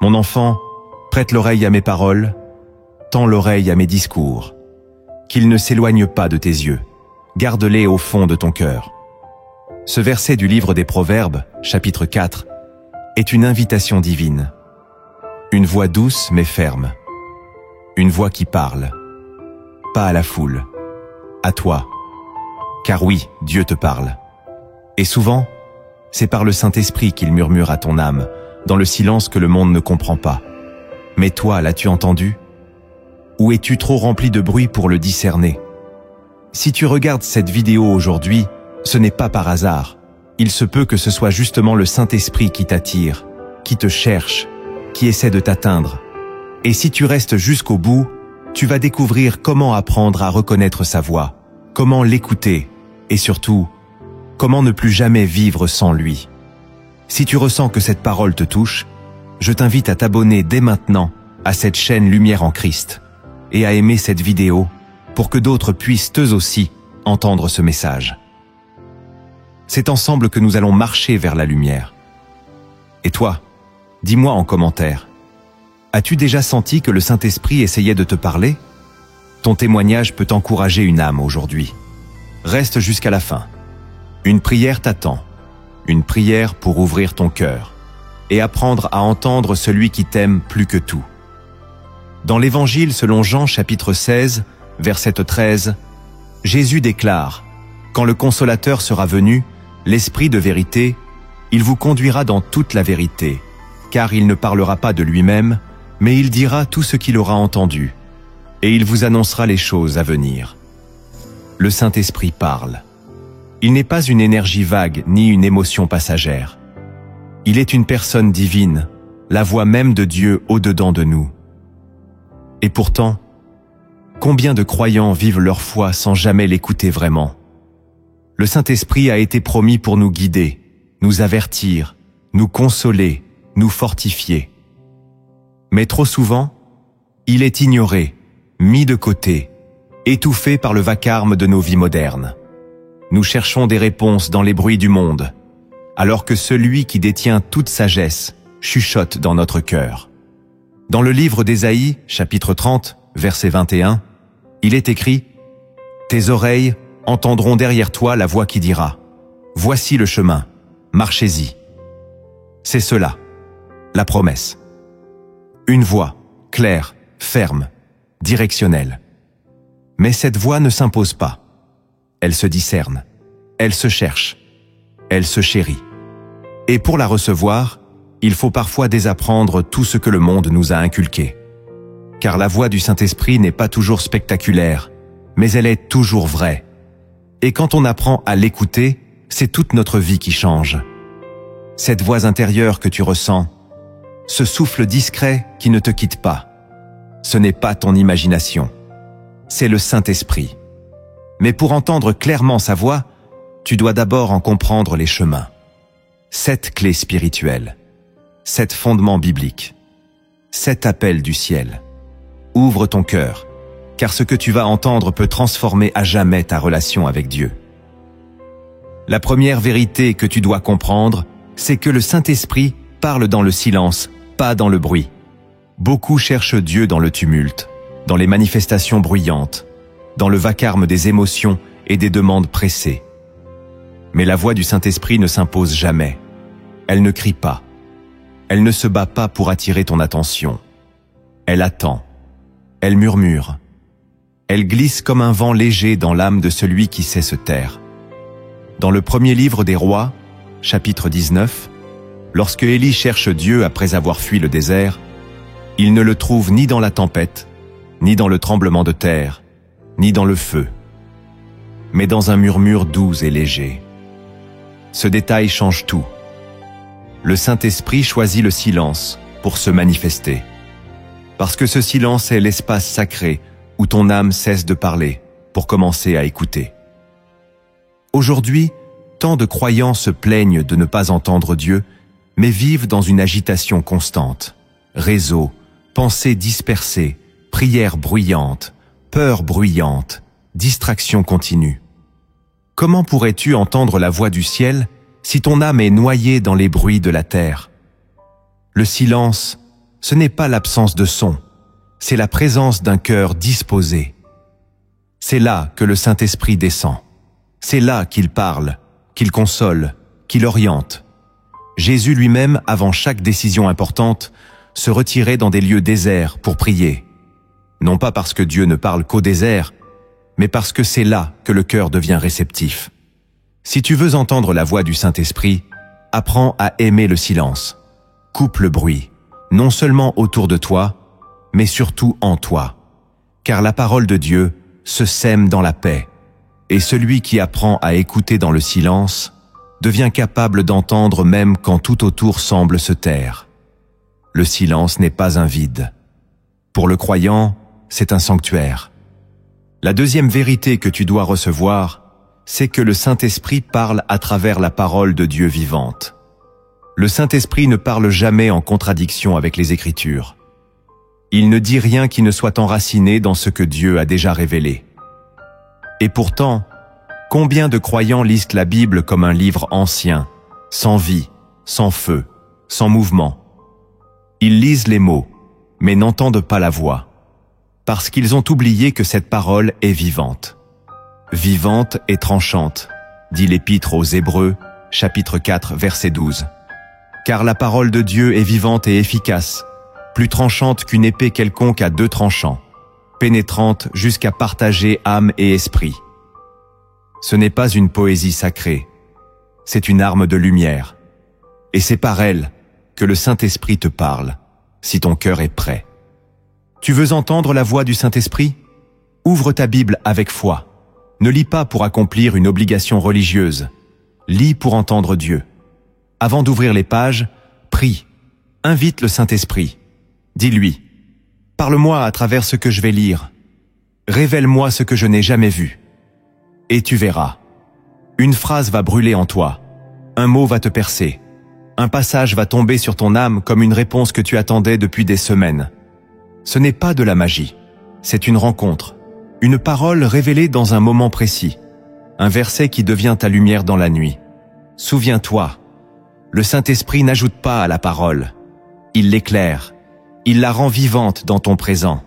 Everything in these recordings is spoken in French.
Mon enfant, prête l'oreille à mes paroles, tends l'oreille à mes discours. Qu'ils ne s'éloignent pas de tes yeux, garde-les au fond de ton cœur. Ce verset du livre des Proverbes, chapitre 4, est une invitation divine. Une voix douce mais ferme. Une voix qui parle. Pas à la foule, à toi. Car oui, Dieu te parle. Et souvent, c'est par le Saint-Esprit qu'il murmure à ton âme, dans le silence que le monde ne comprend pas. Mais toi, l'as-tu entendu? Ou es-tu trop rempli de bruit pour le discerner? Si tu regardes cette vidéo aujourd'hui, ce n'est pas par hasard. Il se peut que ce soit justement le Saint-Esprit qui t'attire, qui te cherche, qui essaie de t'atteindre. Et si tu restes jusqu'au bout, tu vas découvrir comment apprendre à reconnaître sa voix, comment l'écouter, et surtout, comment ne plus jamais vivre sans lui. Si tu ressens que cette parole te touche, je t'invite à t'abonner dès maintenant à cette chaîne Lumière en Christ et à aimer cette vidéo pour que d'autres puissent eux aussi entendre ce message. C'est ensemble que nous allons marcher vers la lumière. Et toi, dis-moi en commentaire, as-tu déjà senti que le Saint-Esprit essayait de te parler? Ton témoignage peut encourager une âme aujourd'hui. Reste jusqu'à la fin. Une prière t'attend. Une prière pour ouvrir ton cœur et apprendre à entendre celui qui t'aime plus que tout. Dans l'Évangile selon Jean chapitre 16, verset 13, Jésus déclare « Quand le Consolateur sera venu, l'Esprit de vérité, il vous conduira dans toute la vérité, car il ne parlera pas de lui-même, mais il dira tout ce qu'il aura entendu, et il vous annoncera les choses à venir. » Le Saint-Esprit parle. Il n'est pas une énergie vague ni une émotion passagère. Il est une personne divine, la voix même de Dieu au-dedans de nous. Et pourtant, combien de croyants vivent leur foi sans jamais l'écouter vraiment? Le Saint-Esprit a été promis pour nous guider, nous avertir, nous consoler, nous fortifier. Mais trop souvent, il est ignoré, mis de côté, étouffé par le vacarme de nos vies modernes. Nous cherchons des réponses dans les bruits du monde, alors que celui qui détient toute sagesse chuchote dans notre cœur. Dans le livre d'Ésaïe, chapitre 30, verset 21, il est écrit « Tes oreilles entendront derrière toi la voix qui dira « Voici le chemin, marchez-y ». C'est cela, la promesse. Une voix, claire, ferme, directionnelle. Mais cette voix ne s'impose pas. Elle se discerne, elle se cherche, elle se chérit. Et pour la recevoir, il faut parfois désapprendre tout ce que le monde nous a inculqué. Car la voix du Saint-Esprit n'est pas toujours spectaculaire, mais elle est toujours vraie. Et quand on apprend à l'écouter, c'est toute notre vie qui change. Cette voix intérieure que tu ressens, ce souffle discret qui ne te quitte pas, ce n'est pas ton imagination, c'est le Saint-Esprit. Mais pour entendre clairement sa voix, tu dois d'abord en comprendre les chemins. 7 clés spirituelles, 7 fondements bibliques, 7 appels du ciel. Ouvre ton cœur, car ce que tu vas entendre peut transformer à jamais ta relation avec Dieu. La première vérité que tu dois comprendre, c'est que le Saint-Esprit parle dans le silence, pas dans le bruit. Beaucoup cherchent Dieu dans le tumulte, dans les manifestations bruyantes, dans le vacarme des émotions et des demandes pressées. Mais la voix du Saint-Esprit ne s'impose jamais. Elle ne crie pas. Elle ne se bat pas pour attirer ton attention. Elle attend. Elle murmure. Elle glisse comme un vent léger dans l'âme de celui qui sait se taire. Dans le premier livre des Rois, chapitre 19, lorsque Élie cherche Dieu après avoir fui le désert, il ne le trouve ni dans la tempête, ni dans le tremblement de terre, ni dans le feu, mais dans un murmure doux et léger. Ce détail change tout. Le Saint-Esprit choisit le silence pour se manifester. Parce que ce silence est l'espace sacré où ton âme cesse de parler pour commencer à écouter. Aujourd'hui, tant de croyants se plaignent de ne pas entendre Dieu, mais vivent dans une agitation constante. Réseaux, pensées dispersées, prières bruyantes, peur bruyante, distraction continue. Comment pourrais-tu entendre la voix du ciel si ton âme est noyée dans les bruits de la terre? Le silence, Ce n'est pas l'absence de son, c'est la présence d'un cœur disposé. C'est là que le Saint-Esprit descend. C'est là qu'il parle, qu'il console, qu'il oriente. Jésus lui-même, avant chaque décision importante, se retirait dans des lieux déserts pour prier. Non pas parce que Dieu ne parle qu'au désert, mais parce que c'est là que le cœur devient réceptif. Si tu veux entendre la voix du Saint-Esprit, apprends à aimer le silence. Coupe le bruit, non seulement autour de toi, mais surtout en toi. Car la parole de Dieu se sème dans la paix, et celui qui apprend à écouter dans le silence devient capable d'entendre même quand tout autour semble se taire. Le silence n'est pas un vide. Pour le croyant, c'est un sanctuaire. La deuxième vérité que tu dois recevoir, c'est que le Saint-Esprit parle à travers la parole de Dieu vivante. Le Saint-Esprit ne parle jamais en contradiction avec les Écritures. Il ne dit rien qui ne soit enraciné dans ce que Dieu a déjà révélé. Et pourtant, combien de croyants lisent la Bible comme un livre ancien, sans vie, sans feu, sans mouvement? Ils lisent les mots, mais n'entendent pas la voix, parce qu'ils ont oublié que cette parole est vivante. Vivante et tranchante, dit l'Épître aux Hébreux, chapitre 4, verset 12. Car la parole de Dieu est vivante et efficace, plus tranchante qu'une épée quelconque à 2 tranchants, pénétrante jusqu'à partager âme et esprit. Ce n'est pas une poésie sacrée, c'est une arme de lumière. Et c'est par elle que le Saint-Esprit te parle, si ton cœur est prêt. Tu veux entendre la voix du Saint-Esprit? Ouvre ta Bible avec foi. Ne lis pas pour accomplir une obligation religieuse. Lis pour entendre Dieu. Avant d'ouvrir les pages, prie. Invite le Saint-Esprit. Dis-lui, « Parle-moi à travers ce que je vais lire. Révèle-moi ce que je n'ai jamais vu. » Et tu verras. Une phrase va brûler en toi. Un mot va te percer. Un passage va tomber sur ton âme comme une réponse que tu attendais depuis des semaines. Ce n'est pas de la magie. C'est une rencontre. Une parole révélée dans un moment précis. Un verset qui devient ta lumière dans la nuit. Souviens-toi, le Saint-Esprit n'ajoute pas à la parole. Il l'éclaire. Il la rend vivante dans ton présent.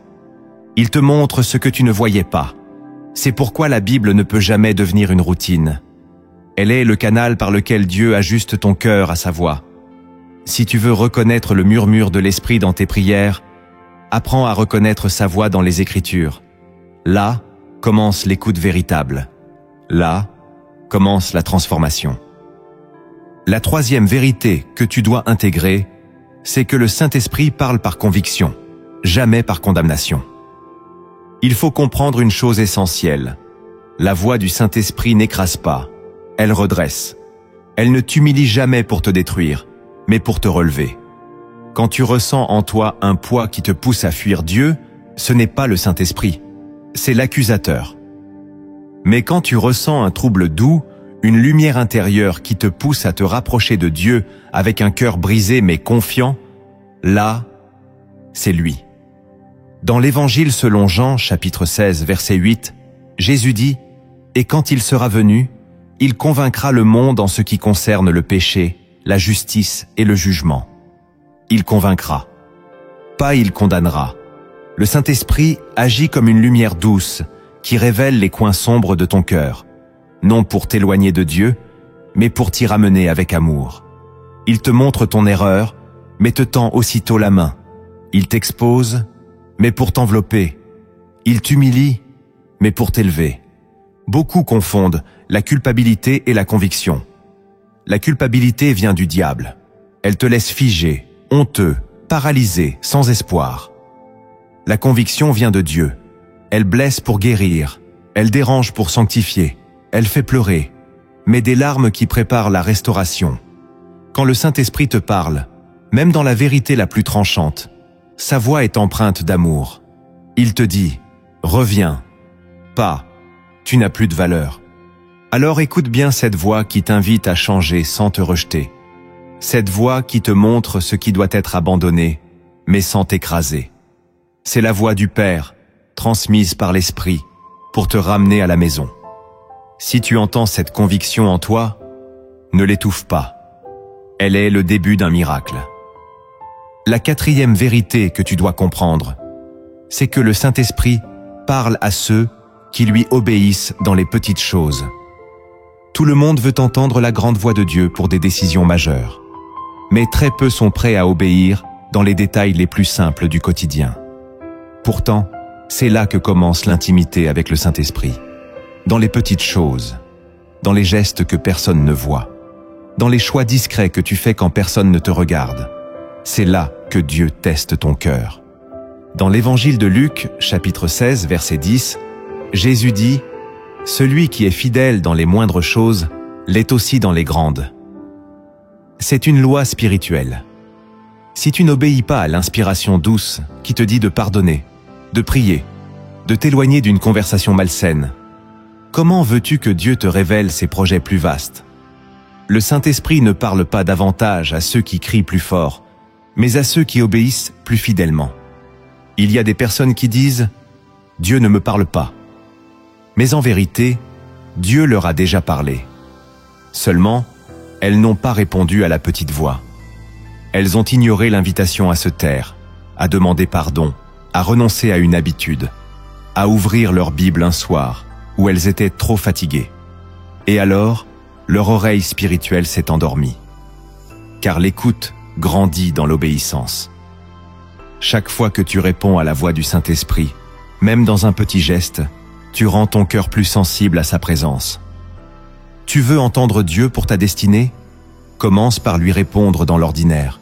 Il te montre ce que tu ne voyais pas. C'est pourquoi la Bible ne peut jamais devenir une routine. Elle est le canal par lequel Dieu ajuste ton cœur à sa voix. Si tu veux reconnaître le murmure de l'Esprit dans tes prières, apprends à reconnaître sa voix dans les Écritures. Là commence l'écoute véritable. Là commence la transformation. La troisième vérité que tu dois intégrer, c'est que le Saint-Esprit parle par conviction, jamais par condamnation. Il faut comprendre une chose essentielle. La voix du Saint-Esprit n'écrase pas, elle redresse. Elle ne t'humilie jamais pour te détruire, mais pour te relever. Quand tu ressens en toi un poids qui te pousse à fuir Dieu, ce n'est pas le Saint-Esprit, c'est l'accusateur. Mais quand tu ressens un trouble doux, une lumière intérieure qui te pousse à te rapprocher de Dieu avec un cœur brisé mais confiant, là, c'est lui. Dans l'Évangile selon Jean, chapitre 16, verset 8, Jésus dit « Et quand il sera venu, il convaincra le monde en ce qui concerne le péché, la justice et le jugement. » Il convaincra. Pas il condamnera. Le Saint-Esprit agit comme une lumière douce qui révèle les coins sombres de ton cœur, non pour t'éloigner de Dieu, mais pour t'y ramener avec amour. Il te montre ton erreur, mais te tend aussitôt la main. Il t'expose, mais pour t'envelopper. Il t'humilie, mais pour t'élever. Beaucoup confondent la culpabilité et la conviction. La culpabilité vient du diable. Elle te laisse figé, honteux, paralysé, sans espoir. La conviction vient de Dieu. Elle blesse pour guérir, elle dérange pour sanctifier, elle fait pleurer, mais des larmes qui préparent la restauration. Quand le Saint-Esprit te parle, même dans la vérité la plus tranchante, sa voix est empreinte d'amour. Il te dit « Reviens », pas « Tu n'as plus de valeur ». Alors écoute bien cette voix qui t'invite à changer sans te rejeter. Cette voix qui te montre ce qui doit être abandonné, mais sans t'écraser. C'est la voix du Père, transmise par l'Esprit, pour te ramener à la maison. Si tu entends cette conviction en toi, ne l'étouffe pas. Elle est le début d'un miracle. La quatrième vérité que tu dois comprendre, c'est que le Saint-Esprit parle à ceux qui lui obéissent dans les petites choses. Tout le monde veut entendre la grande voix de Dieu pour des décisions majeures, mais très peu sont prêts à obéir dans les détails les plus simples du quotidien. Pourtant, c'est là que commence l'intimité avec le Saint-Esprit. Dans les petites choses, dans les gestes que personne ne voit, dans les choix discrets que tu fais quand personne ne te regarde. C'est là que Dieu teste ton cœur. Dans l'évangile de Luc, chapitre 16, verset 10, Jésus dit « Celui qui est fidèle dans les moindres choses l'est aussi dans les grandes. » C'est une loi spirituelle. Si tu n'obéis pas à l'inspiration douce qui te dit de pardonner, de prier, de t'éloigner d'une conversation malsaine, comment veux-tu que Dieu te révèle ses projets plus vastes? Le Saint-Esprit ne parle pas davantage à ceux qui crient plus fort, mais à ceux qui obéissent plus fidèlement. Il y a des personnes qui disent « Dieu ne me parle pas ». Mais en vérité, Dieu leur a déjà parlé. Seulement, elles n'ont pas répondu à la petite voix. Elles ont ignoré l'invitation à se taire, à demander pardon, à renoncer à une habitude, à ouvrir leur Bible un soir où elles étaient trop fatiguées. Et alors, leur oreille spirituelle s'est endormie. Car l'écoute grandit dans l'obéissance. Chaque fois que tu réponds à la voix du Saint-Esprit, même dans un petit geste, tu rends ton cœur plus sensible à sa présence. Tu veux entendre Dieu pour ta destinée? Commence par lui répondre dans l'ordinaire.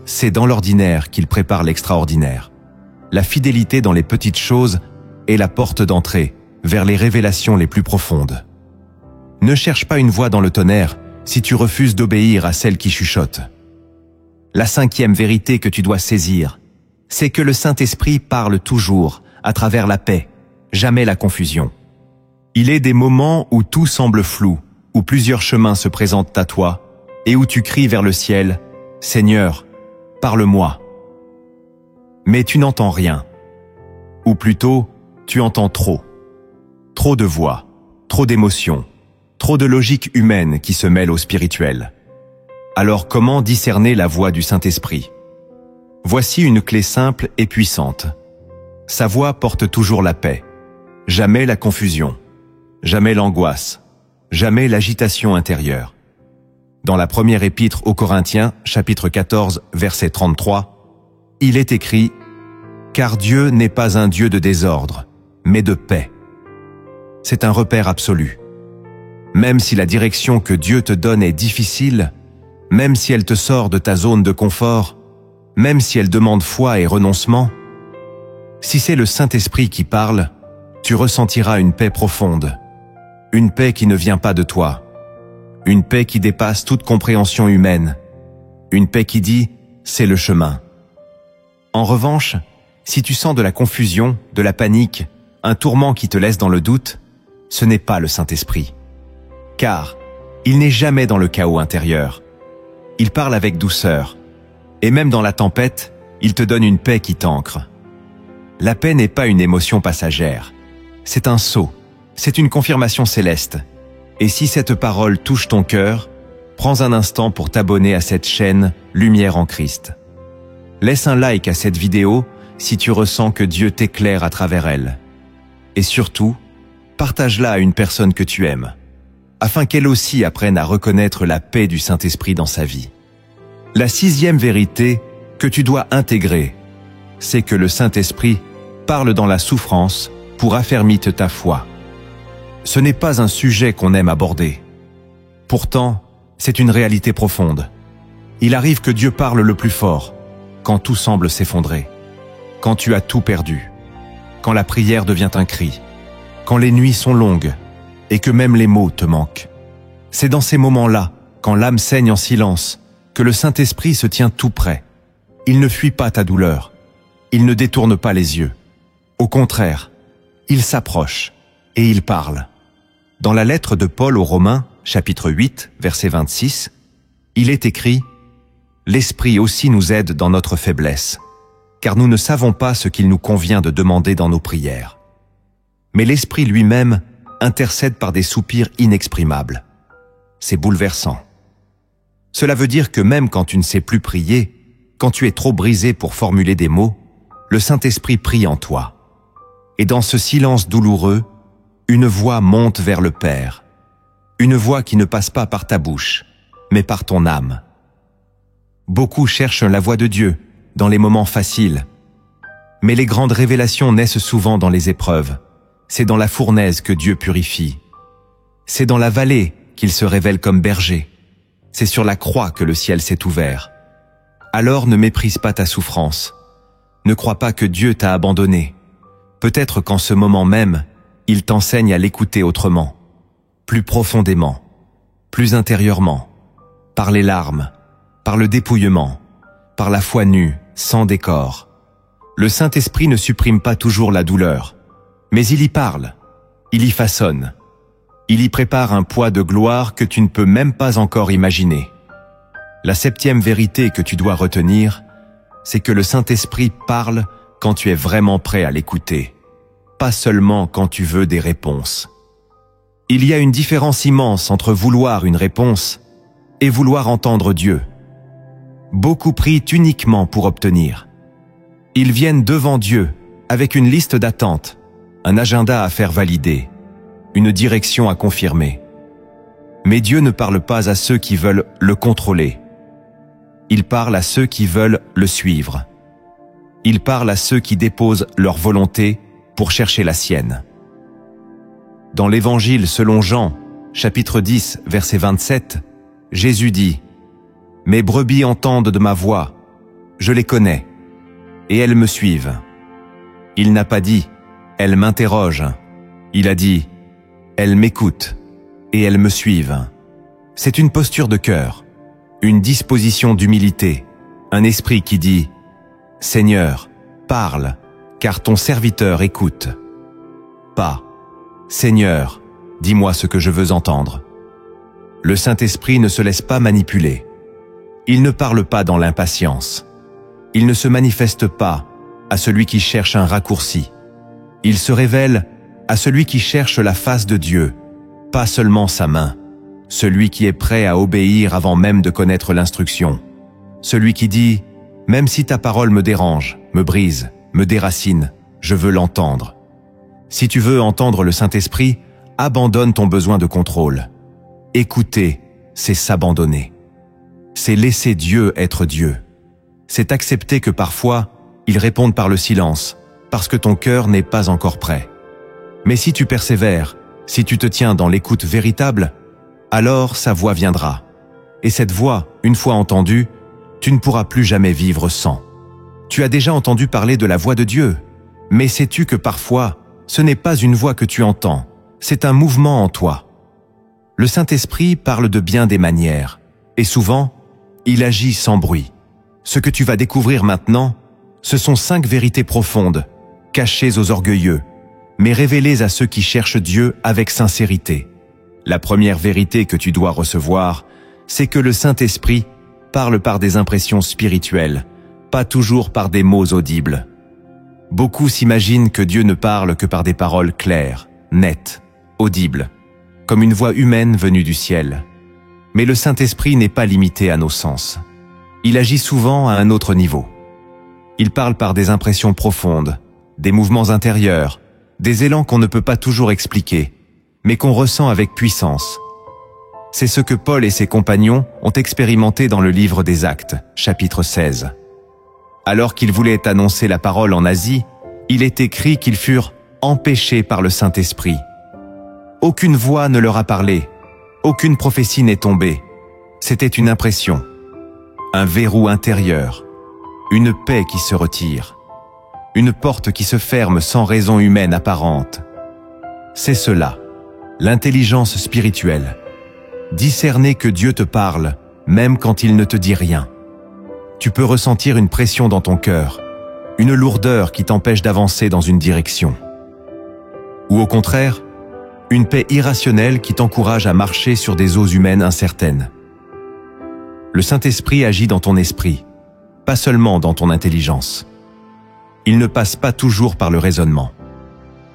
C'est dans l'ordinaire qu'il prépare l'extraordinaire. La fidélité dans les petites choses est la porte d'entrée vers les révélations les plus profondes. Ne cherche pas une voix dans le tonnerre si tu refuses d'obéir à celle qui chuchote. La cinquième vérité que tu dois saisir, c'est que le Saint-Esprit parle toujours à travers la paix, jamais la confusion. Il est des moments où tout semble flou, où plusieurs chemins se présentent à toi et où tu cries vers le ciel « Seigneur, parle-moi ». Mais tu n'entends rien. Ou plutôt, tu entends trop. Trop de voix, trop d'émotions, trop de logique humaine qui se mêle au spirituel. Alors comment discerner la voix du Saint-Esprit? Voici une clé simple et puissante. Sa voix porte toujours la paix, jamais la confusion, jamais l'angoisse, jamais l'agitation intérieure. Dans la première épître aux Corinthiens, chapitre 14, verset 33, il est écrit « Car Dieu n'est pas un Dieu de désordre, mais de paix. » C'est un repère absolu. Même si la direction que Dieu te donne est difficile, même si elle te sort de ta zone de confort, même si elle demande foi et renoncement, si c'est le Saint-Esprit qui parle, tu ressentiras une paix profonde, une paix qui ne vient pas de toi, une paix qui dépasse toute compréhension humaine, une paix qui dit « c'est le chemin ». En revanche, si tu sens de la confusion, de la panique, un tourment qui te laisse dans le doute, ce n'est pas le Saint-Esprit. Car il n'est jamais dans le chaos intérieur. Il parle avec douceur. Et même dans la tempête, il te donne une paix qui t'ancre. La paix n'est pas une émotion passagère. C'est un sceau. C'est une confirmation céleste. Et si cette parole touche ton cœur, prends un instant pour t'abonner à cette chaîne Lumière en Christ. Laisse un like à cette vidéo si tu ressens que Dieu t'éclaire à travers elle. Et surtout, partage-la à une personne que tu aimes, afin qu'elle aussi apprenne à reconnaître la paix du Saint-Esprit dans sa vie. La sixième vérité que tu dois intégrer, c'est que le Saint-Esprit parle dans la souffrance pour affermir ta foi. Ce n'est pas un sujet qu'on aime aborder. Pourtant, c'est une réalité profonde. Il arrive que Dieu parle le plus fort, quand tout semble s'effondrer, quand tu as tout perdu, quand la prière devient un cri, quand les nuits sont longues et que même les mots te manquent. C'est dans ces moments-là, quand l'âme saigne en silence, que le Saint-Esprit se tient tout près. Il ne fuit pas ta douleur. Il ne détourne pas les yeux. Au contraire, il s'approche et il parle. Dans la lettre de Paul aux Romains, chapitre 8, verset 26, il est écrit « L'Esprit aussi nous aide dans notre faiblesse, car nous ne savons pas ce qu'il nous convient de demander dans nos prières. Mais l'Esprit lui-même intercède par des soupirs inexprimables. » C'est bouleversant. Cela veut dire que même quand tu ne sais plus prier, quand tu es trop brisé pour formuler des mots, le Saint-Esprit prie en toi. Et dans ce silence douloureux, une voix monte vers le Père. Une voix qui ne passe pas par ta bouche, mais par ton âme. Beaucoup cherchent la voix de Dieu dans les moments faciles. Mais les grandes révélations naissent souvent dans les épreuves. C'est dans la fournaise que Dieu purifie. C'est dans la vallée qu'il se révèle comme berger. C'est sur la croix que le ciel s'est ouvert. Alors ne méprise pas ta souffrance. Ne crois pas que Dieu t'a abandonné. Peut-être qu'en ce moment même, il t'enseigne à l'écouter autrement, plus profondément, plus intérieurement, par les larmes, par le dépouillement, par la foi nue, sans décor. Le Saint-Esprit ne supprime pas toujours la douleur, mais il y parle, il y façonne. Il y prépare un poids de gloire que tu ne peux même pas encore imaginer. La 7e vérité que tu dois retenir, c'est que le Saint-Esprit parle quand tu es vraiment prêt à l'écouter, pas seulement quand tu veux des réponses. Il y a une différence immense entre vouloir une réponse et vouloir entendre Dieu. Beaucoup prient uniquement pour obtenir. Ils viennent devant Dieu avec une liste d'attente, un agenda à faire valider, une direction à confirmer. Mais Dieu ne parle pas à ceux qui veulent le contrôler. Il parle à ceux qui veulent le suivre. Il parle à ceux qui déposent leur volonté pour chercher la sienne. Dans l'Évangile selon Jean, chapitre 10, verset 27, Jésus dit « Mes brebis entendent de ma voix, je les connais, et elles me suivent. » Il n'a pas dit « Elles m'interrogent », il a dit « Elles m'écoutent, et elles me suivent. » C'est une posture de cœur, une disposition d'humilité, un esprit qui dit « Seigneur, parle, car ton serviteur écoute. » Pas « Seigneur, dis-moi ce que je veux entendre. » Le Saint-Esprit ne se laisse pas manipuler. Il ne parle pas dans l'impatience. Il ne se manifeste pas à celui qui cherche un raccourci. Il se révèle à celui qui cherche la face de Dieu, pas seulement sa main. Celui qui est prêt à obéir avant même de connaître l'instruction. Celui qui dit « Même si ta parole me dérange, me brise, me déracine, je veux l'entendre. » Si tu veux entendre le Saint-Esprit, abandonne ton besoin de contrôle. Écouter, c'est s'abandonner. C'est laisser Dieu être Dieu. C'est accepter que parfois, il réponde par le silence, parce que ton cœur n'est pas encore prêt. Mais si tu persévères, si tu te tiens dans l'écoute véritable, alors sa voix viendra. Et cette voix, une fois entendue, tu ne pourras plus jamais vivre sans. Tu as déjà entendu parler de la voix de Dieu, mais sais-tu que parfois, ce n'est pas une voix que tu entends, c'est un mouvement en toi. Le Saint-Esprit parle de bien des manières, et souvent, il agit sans bruit. Ce que tu vas découvrir maintenant, ce sont 5 vérités profondes, cachées aux orgueilleux, mais révélées à ceux qui cherchent Dieu avec sincérité. La première vérité que tu dois recevoir, c'est que le Saint-Esprit parle par des impressions spirituelles, pas toujours par des mots audibles. Beaucoup s'imaginent que Dieu ne parle que par des paroles claires, nettes, audibles, comme une voix humaine venue du ciel. Mais le Saint-Esprit n'est pas limité à nos sens. Il agit souvent à un autre niveau. Il parle par des impressions profondes, des mouvements intérieurs, des élans qu'on ne peut pas toujours expliquer, mais qu'on ressent avec puissance. C'est ce que Paul et ses compagnons ont expérimenté dans le livre des Actes, chapitre 16. Alors qu'ils voulaient annoncer la parole en Asie, il est écrit qu'ils furent empêchés par le Saint-Esprit. Aucune voix ne leur a parlé, aucune prophétie n'est tombée. C'était une impression, un verrou intérieur, une paix qui se retire, une porte qui se ferme sans raison humaine apparente. C'est cela, l'intelligence spirituelle. Discerner que Dieu te parle, même quand il ne te dit rien. Tu peux ressentir une pression dans ton cœur, une lourdeur qui t'empêche d'avancer dans une direction. Ou au contraire, une paix irrationnelle qui t'encourage à marcher sur des eaux humaines incertaines. Le Saint-Esprit agit dans ton esprit, pas seulement dans ton intelligence. Il ne passe pas toujours par le raisonnement.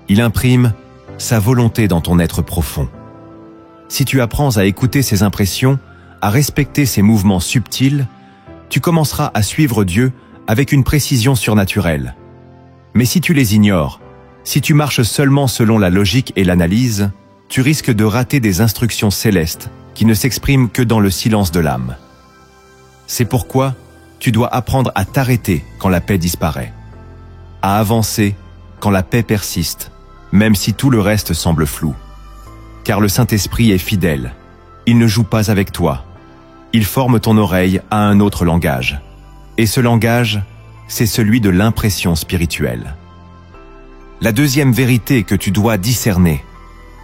Il imprime sa volonté dans ton être profond. Si tu apprends à écouter ses impressions, à respecter ses mouvements subtils, tu commenceras à suivre Dieu avec une précision surnaturelle. Mais si tu les ignores, si tu marches seulement selon la logique et l'analyse, tu risques de rater des instructions célestes qui ne s'expriment que dans le silence de l'âme. C'est pourquoi tu dois apprendre à t'arrêter quand la paix disparaît, à avancer quand la paix persiste, même si tout le reste semble flou. Car le Saint-Esprit est fidèle, il ne joue pas avec toi, il forme ton oreille à un autre langage. Et ce langage, c'est celui de l'impression spirituelle. La deuxième vérité que tu dois discerner,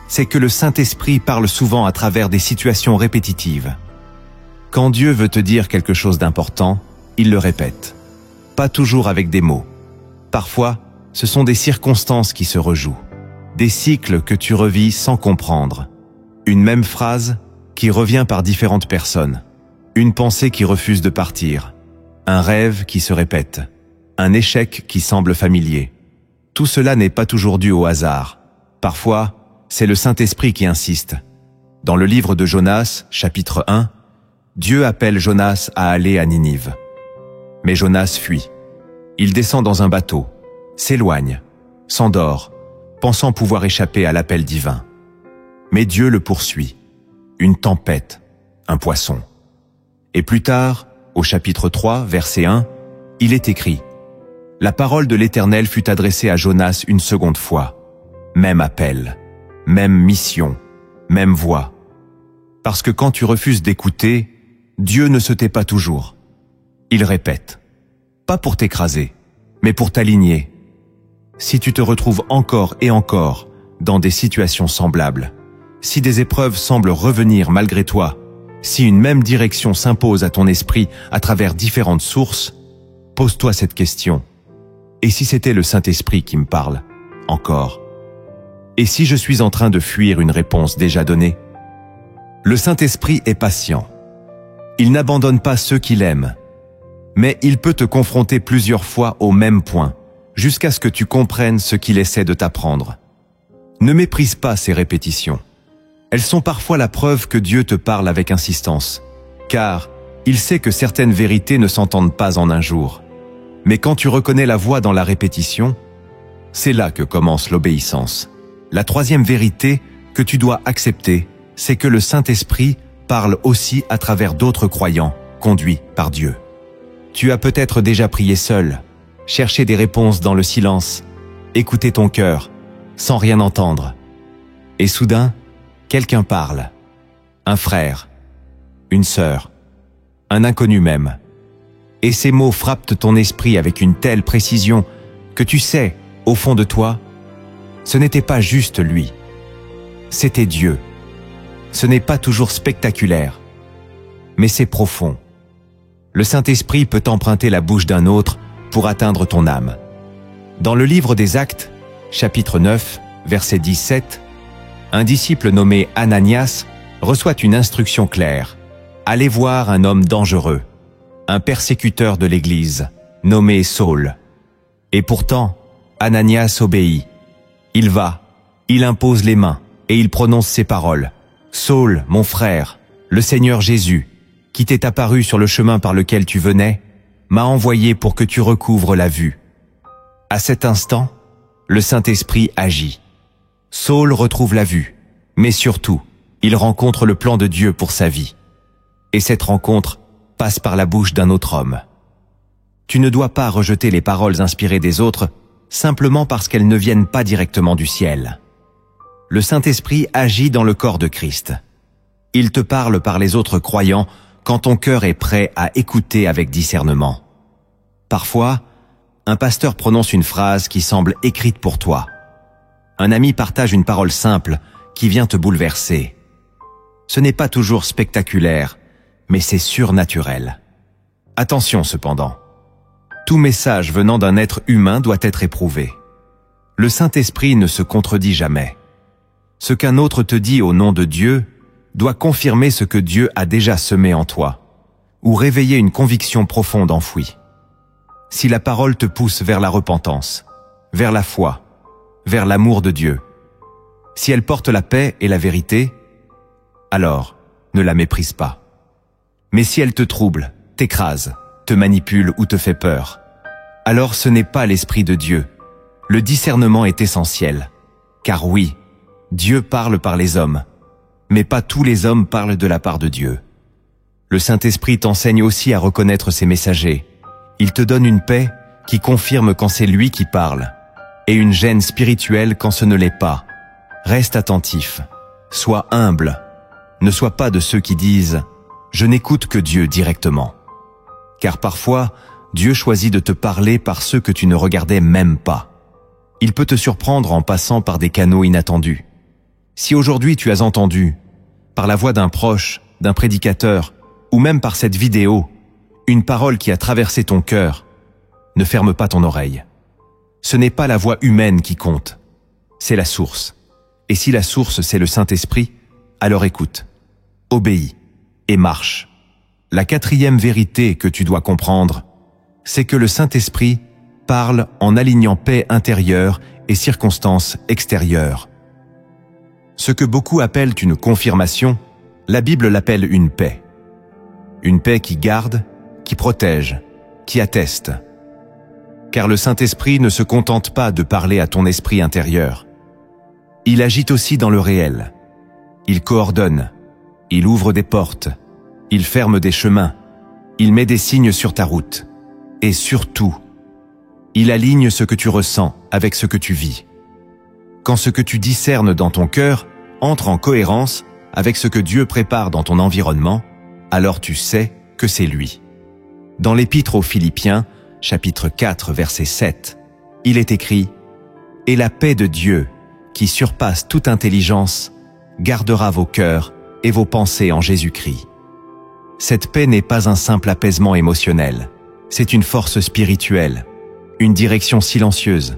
c'est que le Saint-Esprit parle souvent à travers des situations répétitives. Quand Dieu veut te dire quelque chose d'important, il le répète. Pas toujours avec des mots. Parfois, ce sont des circonstances qui se rejouent. Des cycles que tu revis sans comprendre. Une même phrase qui revient par différentes personnes. Une pensée qui refuse de partir. Un rêve qui se répète. Un échec qui semble familier. Tout cela n'est pas toujours dû au hasard. Parfois, c'est le Saint-Esprit qui insiste. Dans le livre de Jonas, chapitre 1, Dieu appelle Jonas à aller à Ninive. Mais Jonas fuit. Il descend dans un bateau, s'éloigne, s'endort, pensant pouvoir échapper à l'appel divin. Mais Dieu le poursuit. Une tempête, un poisson. Et plus tard, au chapitre 3, verset 1, il est écrit « La parole de l'Éternel fut adressée à Jonas une seconde fois. Même appel. Même mission, même voix. Parce que quand tu refuses d'écouter, Dieu ne se tait pas toujours. Il répète. Pas pour t'écraser, mais pour t'aligner. Si tu te retrouves encore et encore dans des situations semblables, si des épreuves semblent revenir malgré toi, si une même direction s'impose à ton esprit à travers différentes sources, pose-toi cette question. Et si c'était le Saint-Esprit qui me parle, encore ? Et si je suis en train de fuir une réponse déjà donnée? Le Saint-Esprit est patient. Il n'abandonne pas ceux qu'il aime. Mais il peut te confronter plusieurs fois au même point, jusqu'à ce que tu comprennes ce qu'il essaie de t'apprendre. Ne méprise pas ces répétitions. Elles sont parfois la preuve que Dieu te parle avec insistance, car il sait que certaines vérités ne s'entendent pas en un jour. Mais quand tu reconnais la voix dans la répétition, c'est là que commence l'obéissance. La troisième vérité que tu dois accepter, c'est que le Saint-Esprit parle aussi à travers d'autres croyants, conduits par Dieu. Tu as peut-être déjà prié seul, cherché des réponses dans le silence, écouté ton cœur, sans rien entendre. Et soudain, quelqu'un parle. Un frère, une sœur, un inconnu même. Et ces mots frappent ton esprit avec une telle précision que tu sais, au fond de toi, ce n'était pas juste lui, c'était Dieu. Ce n'est pas toujours spectaculaire, mais c'est profond. Le Saint-Esprit peut emprunter la bouche d'un autre pour atteindre ton âme. Dans le livre des Actes, chapitre 9, verset 17, un disciple nommé Ananias reçoit une instruction claire. Allez voir un homme dangereux, un persécuteur de l'Église, nommé Saul. Et pourtant, Ananias obéit. Il va, il impose les mains et il prononce ces paroles. « Saul, mon frère, le Seigneur Jésus, qui t'est apparu sur le chemin par lequel tu venais, m'a envoyé pour que tu recouvres la vue. » À cet instant, le Saint-Esprit agit. Saul retrouve la vue, mais surtout, il rencontre le plan de Dieu pour sa vie. Et cette rencontre passe par la bouche d'un autre homme. Tu ne dois pas rejeter les paroles inspirées des autres simplement parce qu'elles ne viennent pas directement du ciel. Le Saint-Esprit agit dans le corps de Christ. Il te parle par les autres croyants quand ton cœur est prêt à écouter avec discernement. Parfois, un pasteur prononce une phrase qui semble écrite pour toi. Un ami partage une parole simple qui vient te bouleverser. Ce n'est pas toujours spectaculaire, mais c'est surnaturel. Attention cependant. Tout message venant d'un être humain doit être éprouvé. Le Saint-Esprit ne se contredit jamais. Ce qu'un autre te dit au nom de Dieu doit confirmer ce que Dieu a déjà semé en toi, ou réveiller une conviction profonde enfouie. Si la parole te pousse vers la repentance, vers la foi, vers l'amour de Dieu, si elle porte la paix et la vérité, alors ne la méprise pas. Mais si elle te trouble, t'écrase, te manipule ou te fait peur, alors ce n'est pas l'Esprit de Dieu. Le discernement est essentiel. Car oui, Dieu parle par les hommes, mais pas tous les hommes parlent de la part de Dieu. Le Saint-Esprit t'enseigne aussi à reconnaître ses messagers. Il te donne une paix qui confirme quand c'est lui qui parle, et une gêne spirituelle quand ce ne l'est pas. Reste attentif, sois humble, ne sois pas de ceux qui disent « Je n'écoute que Dieu directement ». Car parfois, Dieu choisit de te parler par ceux que tu ne regardais même pas. Il peut te surprendre en passant par des canaux inattendus. Si aujourd'hui tu as entendu, par la voix d'un proche, d'un prédicateur, ou même par cette vidéo, une parole qui a traversé ton cœur, ne ferme pas ton oreille. Ce n'est pas la voix humaine qui compte, c'est la source. Et si la source c'est le Saint-Esprit, alors écoute, obéis et marche. La quatrième vérité que tu dois comprendre, c'est que le Saint-Esprit parle en alignant paix intérieure et circonstances extérieures. Ce que beaucoup appellent une confirmation, la Bible l'appelle une paix. Une paix qui garde, qui protège, qui atteste. Car le Saint-Esprit ne se contente pas de parler à ton esprit intérieur. Il agit aussi dans le réel. Il coordonne, il ouvre des portes, il ferme des chemins, il met des signes sur ta route. Et surtout, il aligne ce que tu ressens avec ce que tu vis. Quand ce que tu discernes dans ton cœur entre en cohérence avec ce que Dieu prépare dans ton environnement, alors tu sais que c'est lui. Dans l'Épître aux Philippiens, chapitre 4, verset 7, il est écrit « Et la paix de Dieu, qui surpasse toute intelligence, gardera vos cœurs et vos pensées en Jésus-Christ. » Cette paix n'est pas un simple apaisement émotionnel, c'est une force spirituelle, une direction silencieuse,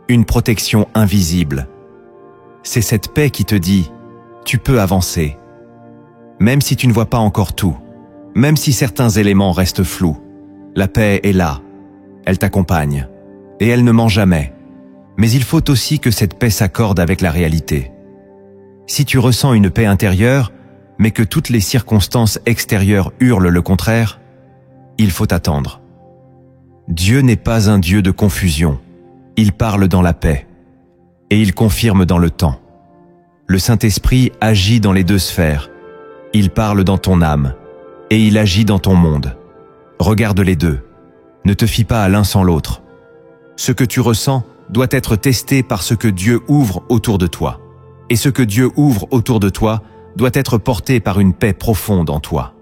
une protection invisible. C'est cette paix qui te dit « Tu peux avancer ». Même si tu ne vois pas encore tout, même si certains éléments restent flous, la paix est là, elle t'accompagne, et elle ne ment jamais. Mais il faut aussi que cette paix s'accorde avec la réalité. Si tu ressens une paix intérieure, mais que toutes les circonstances extérieures hurlent le contraire, il faut attendre. Dieu n'est pas un Dieu de confusion, il parle dans la paix, et il confirme dans le temps. Le Saint-Esprit agit dans les deux sphères, il parle dans ton âme, et il agit dans ton monde. Regarde les deux, ne te fie pas à l'un sans l'autre. Ce que tu ressens doit être testé par ce que Dieu ouvre autour de toi. Et ce que Dieu ouvre autour de toi doit être porté par une paix profonde en toi.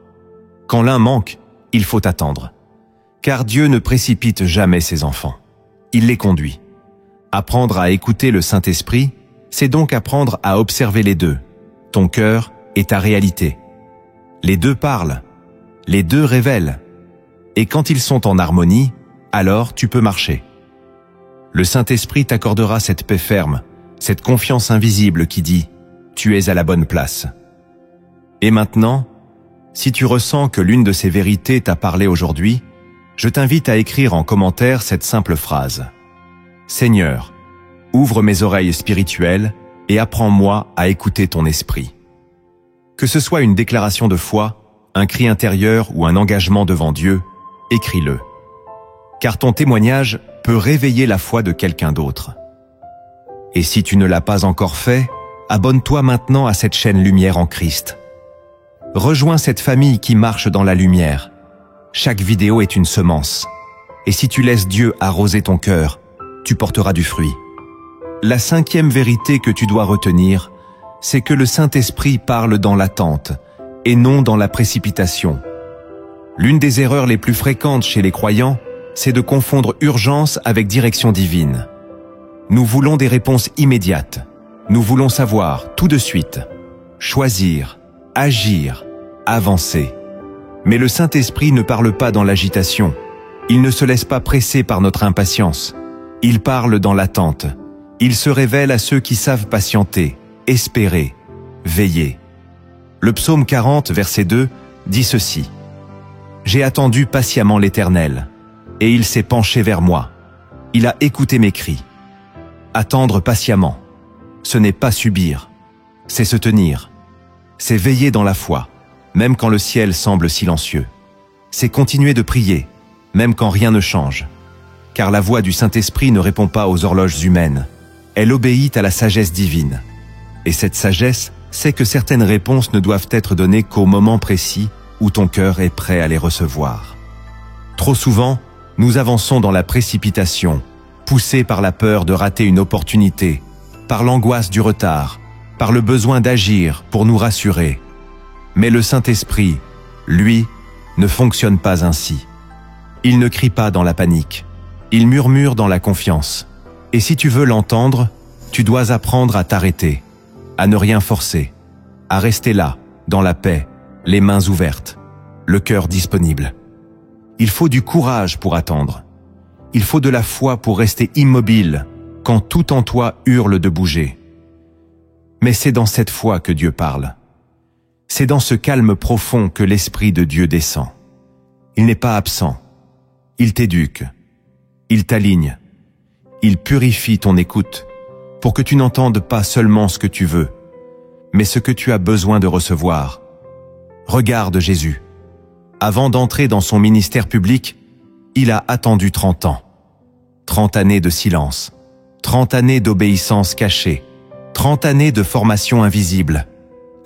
Quand l'un manque, il faut attendre. Car Dieu ne précipite jamais ses enfants. Il les conduit. Apprendre à écouter le Saint-Esprit, c'est donc apprendre à observer les deux, ton cœur et ta réalité. Les deux parlent, les deux révèlent. Et quand ils sont en harmonie, alors tu peux marcher. Le Saint-Esprit t'accordera cette paix ferme, cette confiance invisible qui dit « Tu es à la bonne place ». Et maintenant, si tu ressens que l'une de ces vérités t'a parlé aujourd'hui, je t'invite à écrire en commentaire cette simple phrase. « Seigneur, ouvre mes oreilles spirituelles et apprends-moi à écouter ton esprit. » Que ce soit une déclaration de foi, un cri intérieur ou un engagement devant Dieu, écris-le. Car ton témoignage peut réveiller la foi de quelqu'un d'autre. Et si tu ne l'as pas encore fait, abonne-toi maintenant à cette chaîne Lumière en Christ. Rejoins cette famille qui marche dans la lumière. Chaque vidéo est une semence. Et si tu laisses Dieu arroser ton cœur, tu porteras du fruit. La cinquième vérité que tu dois retenir, c'est que le Saint-Esprit parle dans l'attente et non dans la précipitation. L'une des erreurs les plus fréquentes chez les croyants, c'est de confondre urgence avec direction divine. Nous voulons des réponses immédiates. Nous voulons savoir tout de suite, choisir, agir, avancer. Mais le Saint-Esprit ne parle pas dans l'agitation. Il ne se laisse pas presser par notre impatience. Il parle dans l'attente. Il se révèle à ceux qui savent patienter, espérer, veiller. Le psaume 40, verset 2, dit ceci. « J'ai attendu patiemment l'Éternel, et il s'est penché vers moi. Il a écouté mes cris. » Attendre patiemment, ce n'est pas subir, c'est se tenir. C'est veiller dans la foi, même quand le ciel semble silencieux. C'est continuer de prier, même quand rien ne change. Car la voix du Saint-Esprit ne répond pas aux horloges humaines. Elle obéit à la sagesse divine. Et cette sagesse sait que certaines réponses ne doivent être données qu'au moment précis où ton cœur est prêt à les recevoir. Trop souvent, nous avançons dans la précipitation, poussés par la peur de rater une opportunité, par l'angoisse du retard, par le besoin d'agir pour nous rassurer. Mais le Saint-Esprit, lui, ne fonctionne pas ainsi. Il ne crie pas dans la panique. Il murmure dans la confiance. Et si tu veux l'entendre, tu dois apprendre à t'arrêter, à ne rien forcer, à rester là, dans la paix, les mains ouvertes, le cœur disponible. Il faut du courage pour attendre. Il faut de la foi pour rester immobile quand tout en toi hurle de bouger. Mais c'est dans cette foi que Dieu parle. C'est dans ce calme profond que l'Esprit de Dieu descend. Il n'est pas absent. Il t'éduque. Il t'aligne. Il purifie ton écoute pour que tu n'entendes pas seulement ce que tu veux, mais ce que tu as besoin de recevoir. Regarde Jésus. Avant d'entrer dans son ministère public, il a attendu 30 ans. 30 années de silence, 30 années d'obéissance cachée, 30 années de formation invisible.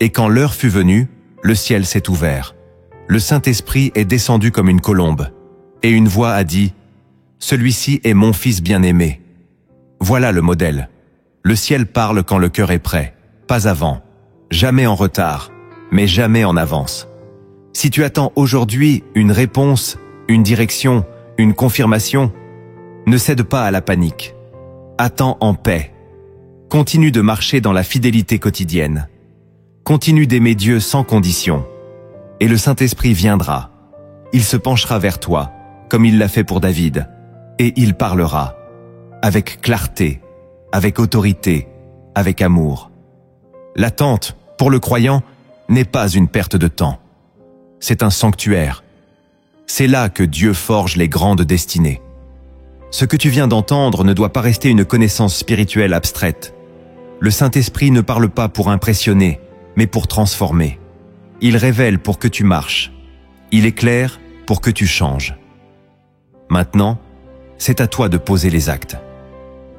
Et quand l'heure fut venue, le ciel s'est ouvert. Le Saint-Esprit est descendu comme une colombe. Et une voix a dit, « Celui-ci est mon Fils bien-aimé. » Voilà le modèle. Le ciel parle quand le cœur est prêt, pas avant, jamais en retard, mais jamais en avance. Si tu attends aujourd'hui une réponse, une direction, une confirmation, ne cède pas à la panique. Attends en paix. Continue de marcher dans la fidélité quotidienne. Continue d'aimer Dieu sans condition. Et le Saint-Esprit viendra. Il se penchera vers toi, comme il l'a fait pour David, et il parlera, avec clarté, avec autorité, avec amour. L'attente, pour le croyant, n'est pas une perte de temps. C'est un sanctuaire. C'est là que Dieu forge les grandes destinées. Ce que tu viens d'entendre ne doit pas rester une connaissance spirituelle abstraite. Le Saint-Esprit ne parle pas pour impressionner, mais pour transformer. Il révèle pour que tu marches. Il éclaire pour que tu changes. Maintenant, c'est à toi de poser les actes.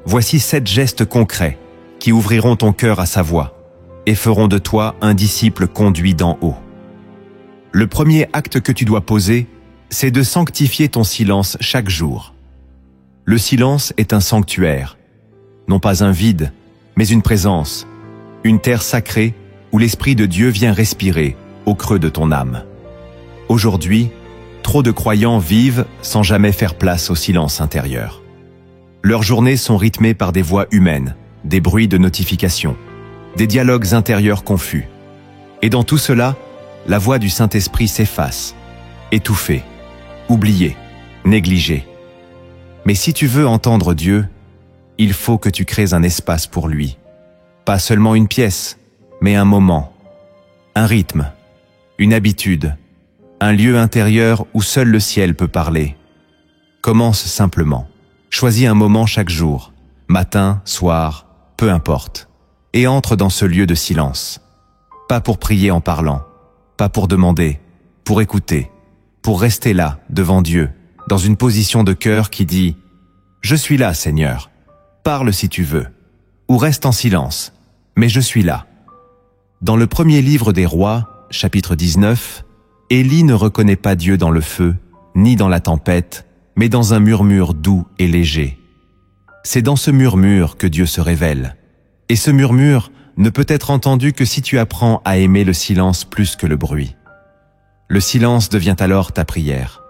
Voici 7 gestes concrets qui ouvriront ton cœur à sa voix et feront de toi un disciple conduit d'en haut. Le premier acte que tu dois poser, c'est de sanctifier ton silence chaque jour. Le silence est un sanctuaire, non pas un vide, mais une présence, une terre sacrée où l'Esprit de Dieu vient respirer au creux de ton âme. Aujourd'hui, trop de croyants vivent sans jamais faire place au silence intérieur. Leurs journées sont rythmées par des voix humaines, des bruits de notifications, des dialogues intérieurs confus. Et dans tout cela, la voix du Saint-Esprit s'efface, étouffée, oubliée, négligée. Mais si tu veux entendre Dieu, il faut que tu crées un espace pour lui. Pas seulement une pièce, mais un moment, un rythme, une habitude, un lieu intérieur où seul le ciel peut parler. Commence simplement. Choisis un moment chaque jour, matin, soir, peu importe, et entre dans ce lieu de silence. Pas pour prier en parlant, pas pour demander, pour écouter, pour rester là, devant Dieu, dans une position de cœur qui dit « Je suis là, Seigneur, parle si tu veux, ou reste en silence, mais je suis là. » Dans le premier livre des Rois, chapitre 19, Élie ne reconnaît pas Dieu dans le feu, ni dans la tempête, mais dans un murmure doux et léger. C'est dans ce murmure que Dieu se révèle. Et ce murmure ne peut être entendu que si tu apprends à aimer le silence plus que le bruit. Le silence devient alors ta prière,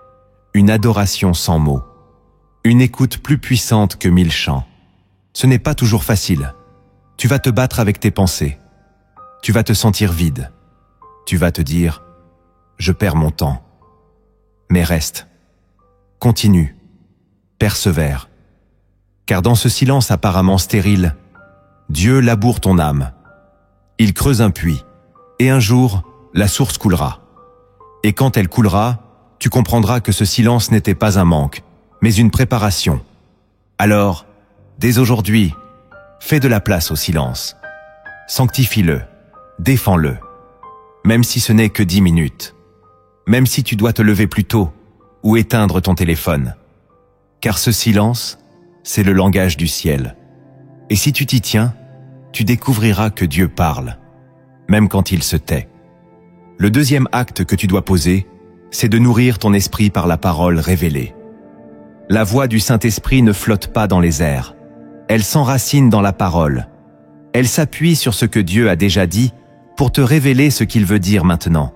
une adoration sans mots, une écoute plus puissante que 1000 chants. Ce n'est pas toujours facile. Tu vas te battre avec tes pensées. Tu vas te sentir vide. Tu vas te dire « Je perds mon temps ». Mais reste. Continue. Persévère. Car dans ce silence apparemment stérile, Dieu laboure ton âme. Il creuse un puits, et un jour, la source coulera. Et quand elle coulera, tu comprendras que ce silence n'était pas un manque, mais une préparation. Alors, dès aujourd'hui, fais de la place au silence. Sanctifie-le, défends-le. Même si ce n'est que 10 minutes. Même si tu dois te lever plus tôt, ou éteindre ton téléphone. Car ce silence, c'est le langage du ciel. Et si tu t'y tiens, tu découvriras que Dieu parle, même quand il se tait. Le deuxième acte que tu dois poser, c'est de nourrir ton esprit par la parole révélée. La voix du Saint-Esprit ne flotte pas dans les airs. Elle s'enracine dans la parole. Elle s'appuie sur ce que Dieu a déjà dit pour te révéler ce qu'il veut dire maintenant.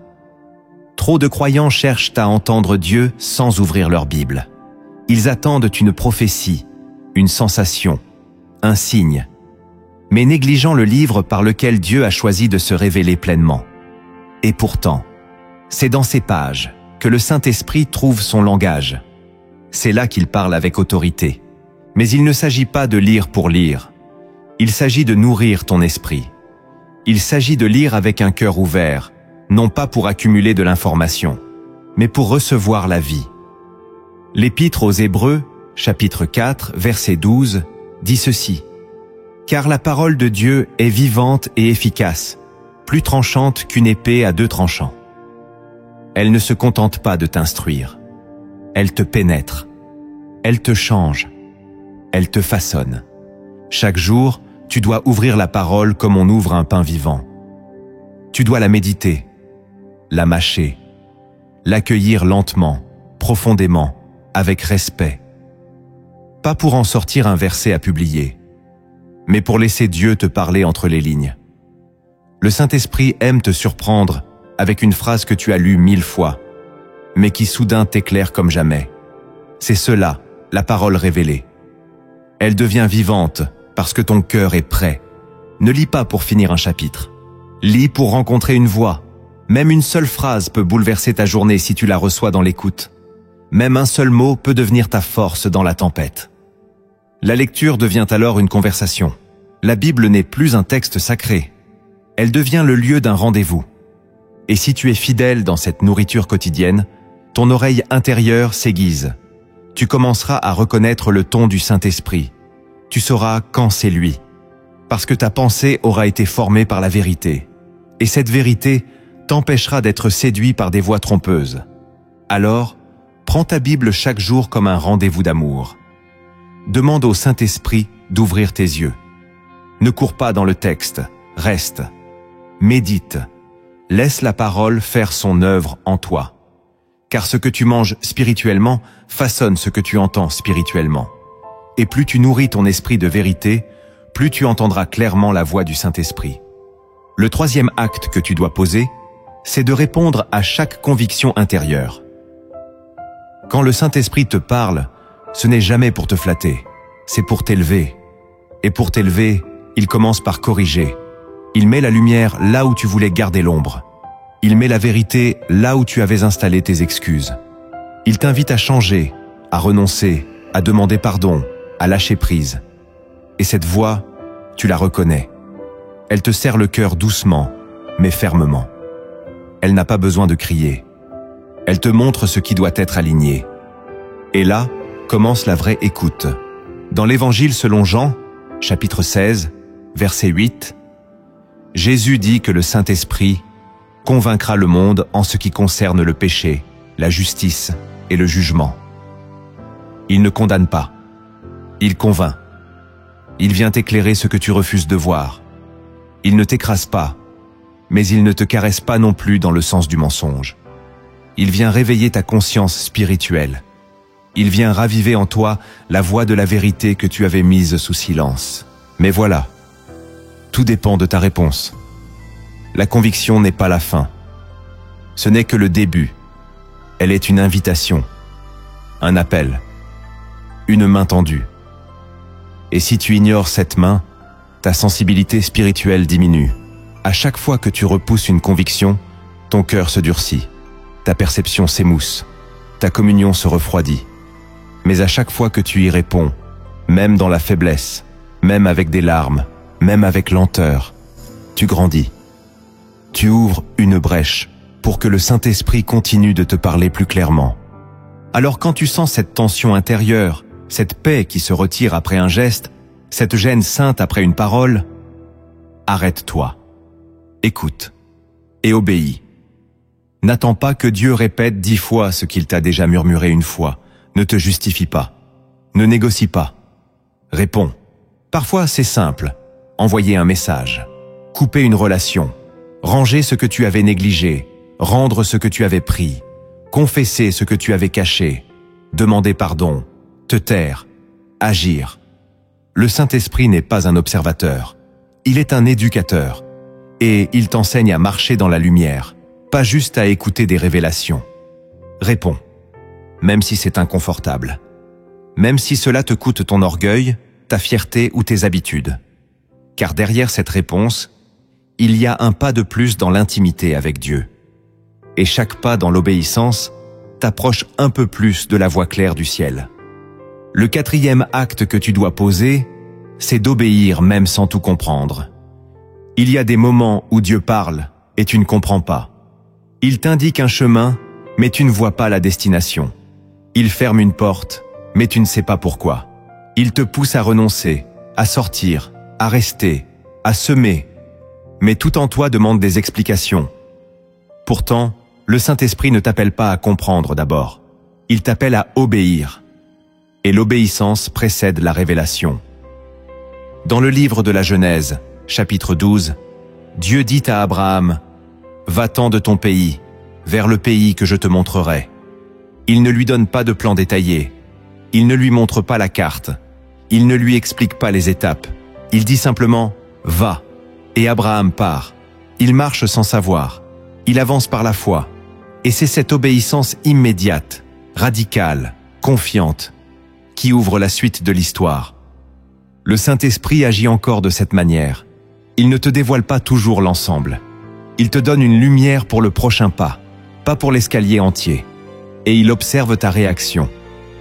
Trop de croyants cherchent à entendre Dieu sans ouvrir leur Bible. Ils attendent une prophétie, une sensation, un signe, mais négligeant le livre par lequel Dieu a choisi de se révéler pleinement. Et pourtant, c'est dans ces pages que le Saint-Esprit trouve son langage. C'est là qu'il parle avec autorité. Mais il ne s'agit pas de lire pour lire. Il s'agit de nourrir ton esprit. Il s'agit de lire avec un cœur ouvert, non pas pour accumuler de l'information, mais pour recevoir la vie. L'Épître aux Hébreux, chapitre 4, verset 12, dit ceci. « Car la parole de Dieu est vivante et efficace, plus tranchante qu'une épée à 2 tranchants. Elle ne se contente pas de t'instruire. Elle te pénètre. Elle te change. Elle te façonne. Chaque jour, tu dois ouvrir la parole comme on ouvre un pain vivant. Tu dois la méditer, la mâcher, l'accueillir lentement, profondément, avec respect. Pas pour en sortir un verset à publier, mais pour laisser Dieu te parler entre les lignes. Le Saint-Esprit aime te surprendre avec une phrase que tu as lue 1000 fois, mais qui soudain t'éclaire comme jamais. C'est cela, la parole révélée. Elle devient vivante parce que ton cœur est prêt. Ne lis pas pour finir un chapitre. Lis pour rencontrer une voix. Même une seule phrase peut bouleverser ta journée si tu la reçois dans l'écoute. Même un seul mot peut devenir ta force dans la tempête. La lecture devient alors une conversation. La Bible n'est plus un texte sacré. Elle devient le lieu d'un rendez-vous. Et si tu es fidèle dans cette nourriture quotidienne, ton oreille intérieure s'aiguise. Tu commenceras à reconnaître le ton du Saint-Esprit. Tu sauras quand c'est lui. Parce que ta pensée aura été formée par la vérité. Et cette vérité t'empêchera d'être séduit par des voix trompeuses. Alors, prends ta Bible chaque jour comme un rendez-vous d'amour. Demande au Saint-Esprit d'ouvrir tes yeux. Ne cours pas dans le texte, reste. Médite. Laisse la parole faire son œuvre en toi. Car ce que tu manges spirituellement façonne ce que tu entends spirituellement. Et plus tu nourris ton esprit de vérité, plus tu entendras clairement la voix du Saint-Esprit. Le troisième acte que tu dois poser, c'est de répondre à chaque conviction intérieure. Quand le Saint-Esprit te parle, ce n'est jamais pour te flatter, c'est pour t'élever. Et pour t'élever, il commence par corriger. Il met la lumière là où tu voulais garder l'ombre. Il met la vérité là où tu avais installé tes excuses. Il t'invite à changer, à renoncer, à demander pardon, à lâcher prise. Et cette voix, tu la reconnais. Elle te serre le cœur doucement, mais fermement. Elle n'a pas besoin de crier. Elle te montre ce qui doit être aligné. Et là, commence la vraie écoute. Dans l'Évangile selon Jean, chapitre 16, verset 8, Jésus dit que le Saint-Esprit convaincra le monde en ce qui concerne le péché, la justice et le jugement. Il ne condamne pas. Il convainc. Il vient éclairer ce que tu refuses de voir. Il ne t'écrase pas, mais il ne te caresse pas non plus dans le sens du mensonge. Il vient réveiller ta conscience spirituelle. Il vient raviver en toi la voix de la vérité que tu avais mise sous silence. Mais voilà, tout dépend de ta réponse. La conviction n'est pas la fin. Ce n'est que le début. Elle est une invitation, un appel, une main tendue. Et si tu ignores cette main, ta sensibilité spirituelle diminue. À chaque fois que tu repousses une conviction, ton cœur se durcit, ta perception s'émousse, ta communion se refroidit. Mais à chaque fois que tu y réponds, même dans la faiblesse, même avec des larmes, même avec lenteur, tu grandis. Tu ouvres une brèche pour que le Saint-Esprit continue de te parler plus clairement. Alors quand tu sens cette tension intérieure, cette paix qui se retire après un geste, cette gêne sainte après une parole, arrête-toi, écoute et obéis. N'attends pas que Dieu répète 10 fois ce qu'il t'a déjà murmuré une fois. Ne te justifie pas. Ne négocie pas. Réponds. Parfois, c'est simple. Envoyer un message. Couper une relation. Ranger ce que tu avais négligé. Rendre ce que tu avais pris. Confesser ce que tu avais caché. Demander pardon. Te taire. Agir. Le Saint-Esprit n'est pas un observateur. Il est un éducateur. Et il t'enseigne à marcher dans la lumière, pas juste à écouter des révélations. Réponds. Même si c'est inconfortable. Même si cela te coûte ton orgueil, ta fierté ou tes habitudes. Car derrière cette réponse, il y a un pas de plus dans l'intimité avec Dieu. Et chaque pas dans l'obéissance t'approche un peu plus de la voie claire du ciel. Le 4e acte que tu dois poser, c'est d'obéir même sans tout comprendre. Il y a des moments où Dieu parle et tu ne comprends pas. Il t'indique un chemin, mais tu ne vois pas la destination. Il ferme une porte, mais tu ne sais pas pourquoi. Il te pousse à renoncer, à sortir, à rester, à semer, mais tout en toi demande des explications. Pourtant, le Saint-Esprit ne t'appelle pas à comprendre d'abord. Il t'appelle à obéir. Et l'obéissance précède la révélation. Dans le livre de la Genèse, chapitre 12, Dieu dit à Abraham, « Va-t'en de ton pays, vers le pays que je te montrerai. » Il ne lui donne pas de plan détaillé. Il ne lui montre pas la carte. Il ne lui explique pas les étapes. Il dit simplement « Va ». Et Abraham part. Il marche sans savoir. Il avance par la foi. Et c'est cette obéissance immédiate, radicale, confiante, qui ouvre la suite de l'histoire. Le Saint-Esprit agit encore de cette manière. Il ne te dévoile pas toujours l'ensemble. Il te donne une lumière pour le prochain pas pour l'escalier entier. Et il observe ta réaction.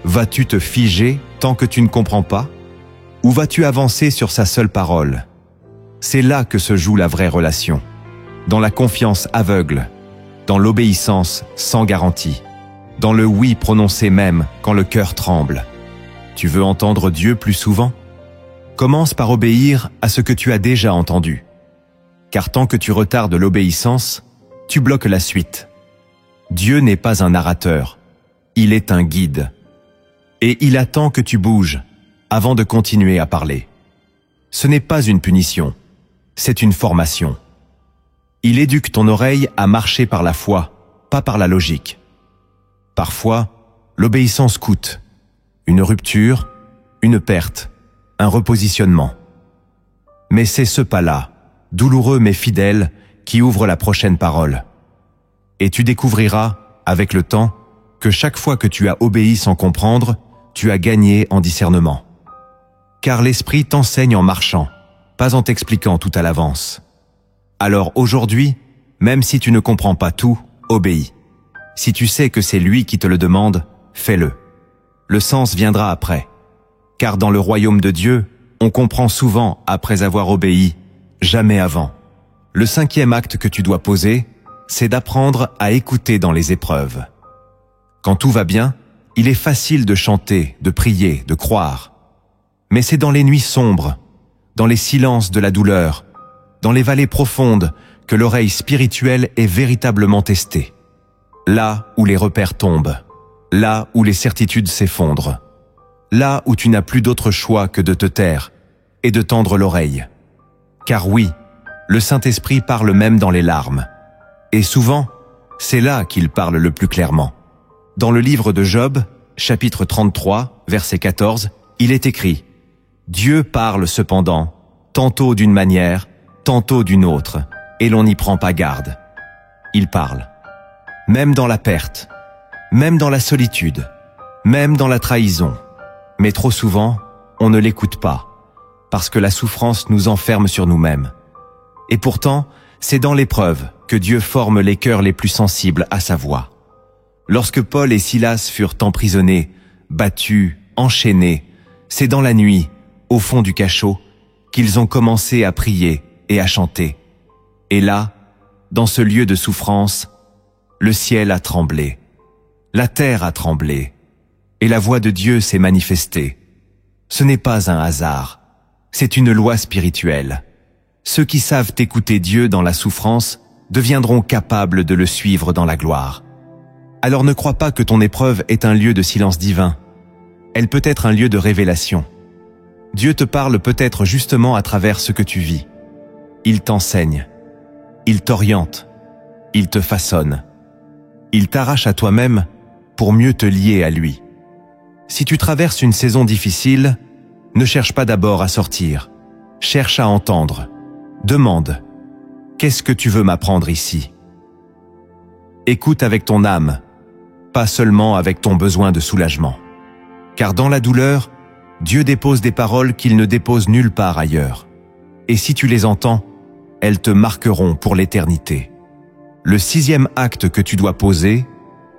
Vas-tu te figer tant que tu ne comprends pas? Ou vas-tu avancer sur sa seule parole? C'est là que se joue la vraie relation. Dans la confiance aveugle, dans l'obéissance sans garantie, dans le oui prononcé même quand le cœur tremble. Tu veux entendre Dieu plus souvent? Commence par obéir à ce que tu as déjà entendu. Car tant que tu retardes l'obéissance, tu bloques la suite. Dieu n'est pas un narrateur, il est un guide. Et il attend que tu bouges avant de continuer à parler. Ce n'est pas une punition, c'est une formation. Il éduque ton oreille à marcher par la foi, pas par la logique. Parfois, l'obéissance coûte. Une rupture, une perte, un repositionnement. Mais c'est ce pas-là, douloureux mais fidèle, qui ouvre la prochaine parole. Et tu découvriras, avec le temps, que chaque fois que tu as obéi sans comprendre, tu as gagné en discernement. Car l'Esprit t'enseigne en marchant, pas en t'expliquant tout à l'avance. Alors aujourd'hui, même si tu ne comprends pas tout, obéis. Si tu sais que c'est lui qui te le demande, fais-le. Le sens viendra après. Car dans le royaume de Dieu, on comprend souvent après avoir obéi, jamais avant. Le 5e acte que tu dois poser, c'est d'apprendre à écouter dans les épreuves. Quand tout va bien, il est facile de chanter, de prier, de croire. Mais c'est dans les nuits sombres, dans les silences de la douleur, dans les vallées profondes que l'oreille spirituelle est véritablement testée. Là où les repères tombent, là où les certitudes s'effondrent, là où tu n'as plus d'autre choix que de te taire et de tendre l'oreille. Car oui, le Saint-Esprit parle même dans les larmes. Et souvent, c'est là qu'il parle le plus clairement. Dans le livre de Job, chapitre 33, verset 14, il est écrit « Dieu parle cependant, tantôt d'une manière, tantôt d'une autre, et l'on n'y prend pas garde. » Il parle. Même dans la perte, même dans la solitude, même dans la trahison. Mais trop souvent, on ne l'écoute pas, parce que la souffrance nous enferme sur nous-mêmes. Et pourtant, c'est dans l'épreuve que Dieu forme les cœurs les plus sensibles à sa voix. Lorsque Paul et Silas furent emprisonnés, battus, enchaînés, c'est dans la nuit, au fond du cachot, qu'ils ont commencé à prier et à chanter. Et là, dans ce lieu de souffrance, le ciel a tremblé, la terre a tremblé, et la voix de Dieu s'est manifestée. Ce n'est pas un hasard, c'est une loi spirituelle. Ceux qui savent écouter Dieu dans la souffrance deviendront capables de le suivre dans la gloire. Alors ne crois pas que ton épreuve est un lieu de silence divin. Elle peut être un lieu de révélation. Dieu te parle peut-être justement à travers ce que tu vis. Il t'enseigne. Il t'oriente. Il te façonne. Il t'arrache à toi-même pour mieux te lier à lui. Si tu traverses une saison difficile, ne cherche pas d'abord à sortir. Cherche à entendre. Demande. Qu'est-ce que tu veux m'apprendre ici? Écoute avec ton âme, pas seulement avec ton besoin de soulagement. Car dans la douleur, Dieu dépose des paroles qu'il ne dépose nulle part ailleurs. Et si tu les entends, elles te marqueront pour l'éternité. Le 6e acte que tu dois poser,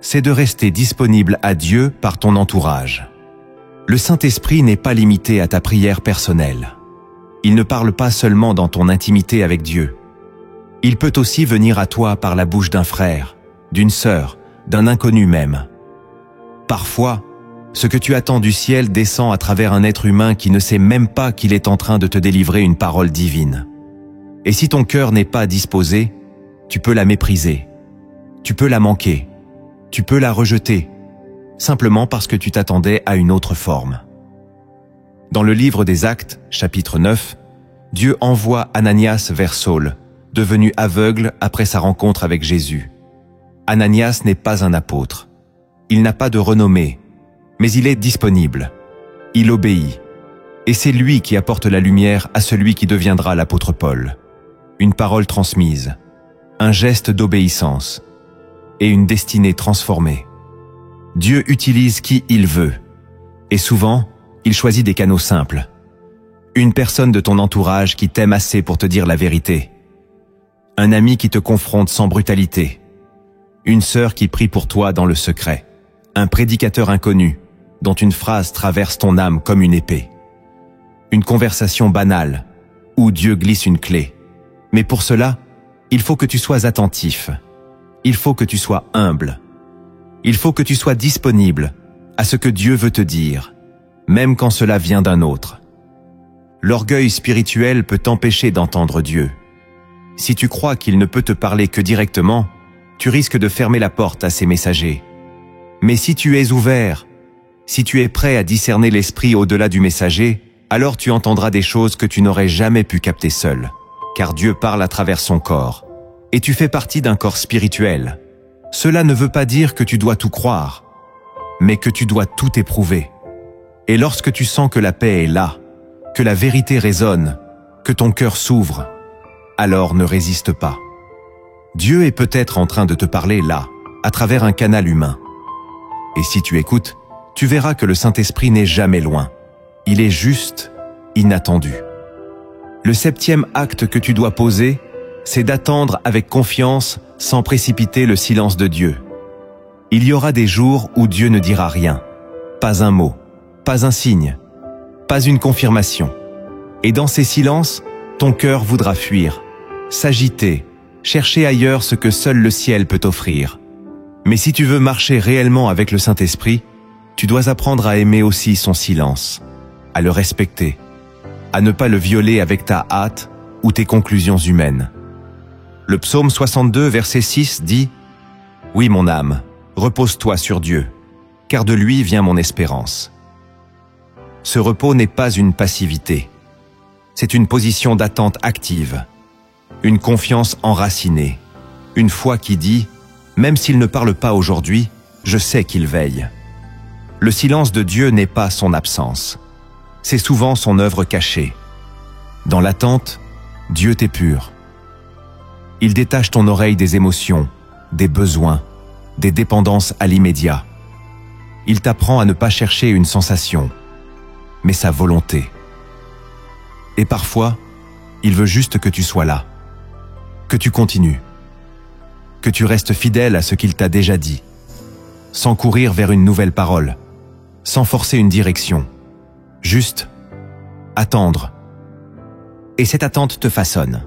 c'est de rester disponible à Dieu par ton entourage. Le Saint-Esprit n'est pas limité à ta prière personnelle. Il ne parle pas seulement dans ton intimité avec Dieu. Il peut aussi venir à toi par la bouche d'un frère, d'une sœur, d'un inconnu même. Parfois, ce que tu attends du ciel descend à travers un être humain qui ne sait même pas qu'il est en train de te délivrer une parole divine. Et si ton cœur n'est pas disposé, tu peux la mépriser, tu peux la manquer, tu peux la rejeter, simplement parce que tu t'attendais à une autre forme. Dans le livre des Actes, chapitre 9, Dieu envoie Ananias vers Saul, devenu aveugle après sa rencontre avec Jésus. Ananias n'est pas un apôtre. Il n'a pas de renommée, mais il est disponible. Il obéit. Et c'est lui qui apporte la lumière à celui qui deviendra l'apôtre Paul. Une parole transmise, un geste d'obéissance et une destinée transformée. Dieu utilise qui il veut. Et souvent, il choisit des canaux simples. Une personne de ton entourage qui t'aime assez pour te dire la vérité. Un ami qui te confronte sans brutalité. Une sœur qui prie pour toi dans le secret. Un prédicateur inconnu dont une phrase traverse ton âme comme une épée. Une conversation banale où Dieu glisse une clé. Mais pour cela, il faut que tu sois attentif. Il faut que tu sois humble. Il faut que tu sois disponible à ce que Dieu veut te dire, même quand cela vient d'un autre. L'orgueil spirituel peut t'empêcher d'entendre Dieu. Si tu crois qu'il ne peut te parler que directement, tu risques de fermer la porte à ses messagers. Mais si tu es ouvert, si tu es prêt à discerner l'esprit au-delà du messager, alors tu entendras des choses que tu n'aurais jamais pu capter seul, car Dieu parle à travers son corps. Et tu fais partie d'un corps spirituel. Cela ne veut pas dire que tu dois tout croire, mais que tu dois tout éprouver. Et lorsque tu sens que la paix est là, que la vérité résonne, que ton cœur s'ouvre, alors ne résiste pas. Dieu est peut-être en train de te parler là, à travers un canal humain. Et si tu écoutes, tu verras que le Saint-Esprit n'est jamais loin. Il est juste inattendu. Le 7e acte que tu dois poser, c'est d'attendre avec confiance sans précipiter le silence de Dieu. Il y aura des jours où Dieu ne dira rien, pas un mot, pas un signe, pas une confirmation. Et dans ces silences, ton cœur voudra fuir, s'agiter, chercher ailleurs ce que seul le ciel peut offrir. Mais si tu veux marcher réellement avec le Saint-Esprit, tu dois apprendre à aimer aussi son silence, à le respecter, à ne pas le violer avec ta hâte ou tes conclusions humaines. Le psaume 62, verset 6 dit « Oui, mon âme, repose-toi sur Dieu, car de lui vient mon espérance. » Ce repos n'est pas une passivité. C'est une position d'attente active, une confiance enracinée, une foi qui dit « Même s'il ne parle pas aujourd'hui, je sais qu'il veille. » Le silence de Dieu n'est pas son absence. C'est souvent son œuvre cachée. Dans l'attente, Dieu t'épure. Il détache ton oreille des émotions, des besoins, des dépendances à l'immédiat. Il t'apprend à ne pas chercher une sensation, mais sa volonté. Et parfois, il veut juste que tu sois là, que tu continues, que tu restes fidèle à ce qu'il t'a déjà dit, sans courir vers une nouvelle parole, sans forcer une direction, juste attendre. Et cette attente te façonne.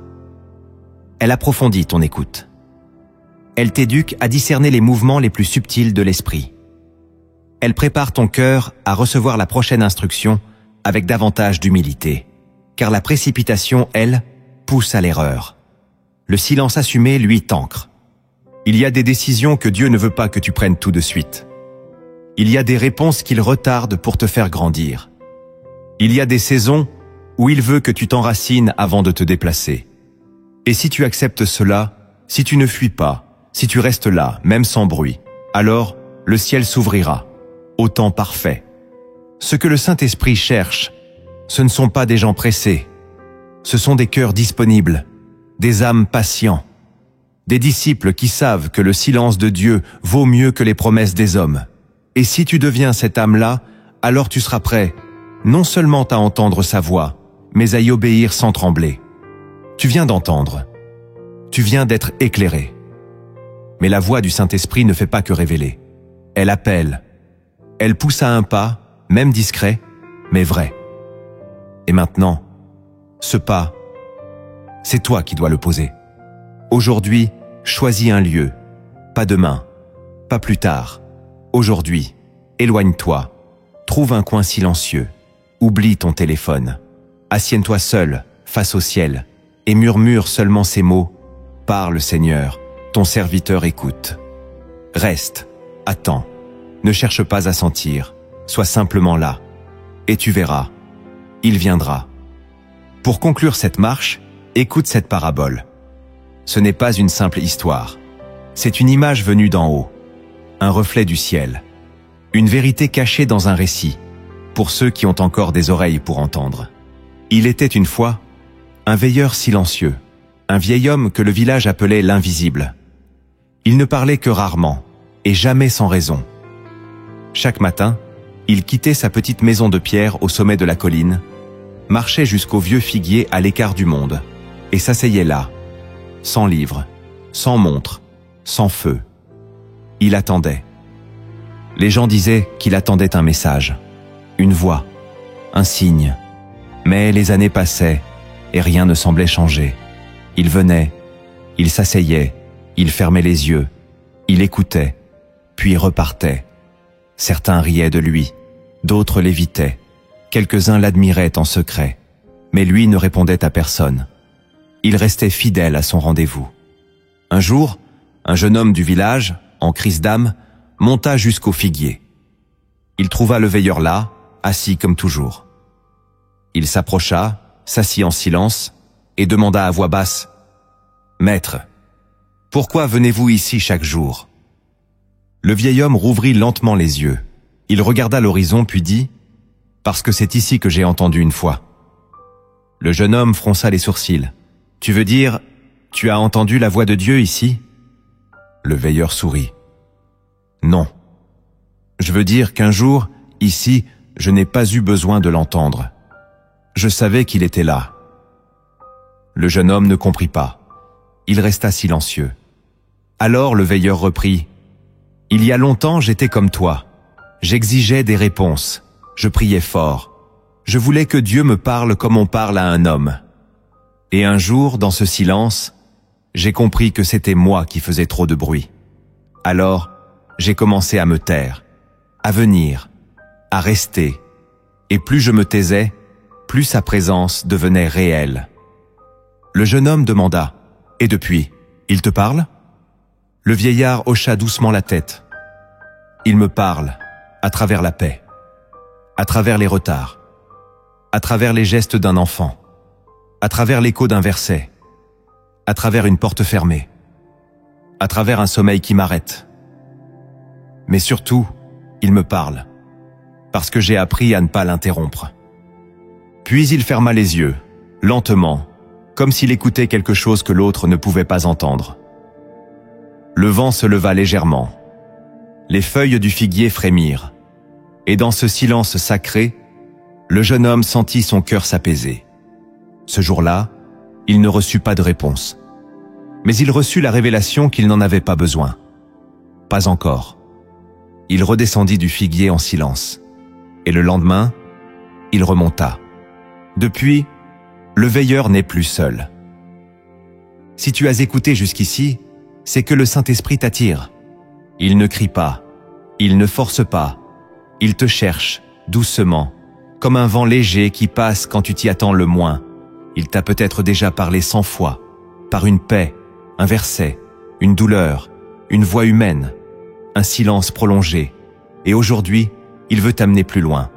Elle approfondit ton écoute. Elle t'éduque à discerner les mouvements les plus subtils de l'esprit. Elle prépare ton cœur à recevoir la prochaine instruction avec davantage d'humilité, car la précipitation, elle, pousse à l'erreur. Le silence assumé, lui, t'ancre. Il y a des décisions que Dieu ne veut pas que tu prennes tout de suite. Il y a des réponses qu'il retarde pour te faire grandir. Il y a des saisons où il veut que tu t'enracines avant de te déplacer. Et si tu acceptes cela, si tu ne fuis pas, si tu restes là, même sans bruit, alors le ciel s'ouvrira, au temps parfait. Ce que le Saint-Esprit cherche, ce ne sont pas des gens pressés. Ce sont des cœurs disponibles, des âmes patients, des disciples qui savent que le silence de Dieu vaut mieux que les promesses des hommes. Et si tu deviens cette âme-là, alors tu seras prêt, non seulement à entendre sa voix, mais à y obéir sans trembler. Tu viens d'entendre. Tu viens d'être éclairé. Mais la voix du Saint-Esprit ne fait pas que révéler. Elle appelle. Elle pousse à un pas, même discret, mais vrai. Et maintenant, ce pas, c'est toi qui dois le poser. Aujourd'hui, choisis un lieu. Pas demain, pas plus tard. Aujourd'hui, éloigne-toi. Trouve un coin silencieux. Oublie ton téléphone. Assieds-toi seul, face au ciel, et murmure seulement ces mots. Parle, Seigneur, ton serviteur écoute. Reste, attends, ne cherche pas à sentir, sois simplement là, et tu verras, il viendra. Pour conclure cette marche, écoute cette parabole. Ce n'est pas une simple histoire, c'est une image venue d'en haut, un reflet du ciel, une vérité cachée dans un récit, pour ceux qui ont encore des oreilles pour entendre. Il était une fois un veilleur silencieux, un vieil homme que le village appelait l'invisible. Il ne parlait que rarement, et jamais sans raison. Chaque matin, il quittait sa petite maison de pierre au sommet de la colline, marchait jusqu'au vieux figuier à l'écart du monde, et s'asseyait là, sans livre, sans montre, sans feu. Il attendait. Les gens disaient qu'il attendait un message, une voix, un signe. Mais les années passaient, et rien ne semblait changer. Il venait, il s'asseyait, il fermait les yeux, il écoutait, puis repartait. Certains riaient de lui, d'autres l'évitaient, quelques-uns l'admiraient en secret, mais lui ne répondait à personne. Il restait fidèle à son rendez-vous. Un jour, un jeune homme du village, en crise d'âme, monta jusqu'au figuier. Il trouva le veilleur là, assis comme toujours. Il s'approcha, s'assit en silence, et demanda à voix basse « Maître, pourquoi venez-vous ici chaque jour ?» Le vieil homme rouvrit lentement les yeux. Il regarda l'horizon puis dit « Parce que c'est ici que j'ai entendu une fois. » Le jeune homme fronça les sourcils. « Tu veux dire, tu as entendu la voix de Dieu ici ?» Le veilleur sourit. « Non. Je veux dire qu'un jour, ici, je n'ai pas eu besoin de l'entendre. Je savais qu'il était là. » Le jeune homme ne comprit pas. Il resta silencieux. Alors le veilleur reprit. « Il y a longtemps, j'étais comme toi. J'exigeais des réponses. Je priais fort. Je voulais que Dieu me parle comme on parle à un homme. Et un jour, dans ce silence, j'ai compris que c'était moi qui faisais trop de bruit. Alors, j'ai commencé à me taire, à venir, à rester. Et plus je me taisais, plus sa présence devenait réelle. » Le jeune homme demanda « Et depuis, il te parle ?» Le vieillard hocha doucement la tête. « Il me parle, à travers la paix, à travers les retards, à travers les gestes d'un enfant, à travers l'écho d'un verset, à travers une porte fermée, à travers un sommeil qui m'arrête. Mais surtout, il me parle, parce que j'ai appris à ne pas l'interrompre. » Puis il ferma les yeux, lentement, comme s'il écoutait quelque chose que l'autre ne pouvait pas entendre. Le vent se leva légèrement. Les feuilles du figuier frémirent. Et dans ce silence sacré, le jeune homme sentit son cœur s'apaiser. Ce jour-là, il ne reçut pas de réponse. Mais il reçut la révélation qu'il n'en avait pas besoin. Pas encore. Il redescendit du figuier en silence. Et le lendemain, il remonta. Depuis, le veilleur n'est plus seul. Si tu as écouté jusqu'ici, c'est que le Saint-Esprit t'attire. Il ne crie pas, il ne force pas, il te cherche, doucement, comme un vent léger qui passe quand tu t'y attends le moins. Il t'a peut-être déjà parlé 100 fois, par une paix, un verset, une douleur, une voix humaine, un silence prolongé. Et aujourd'hui, il veut t'amener plus loin.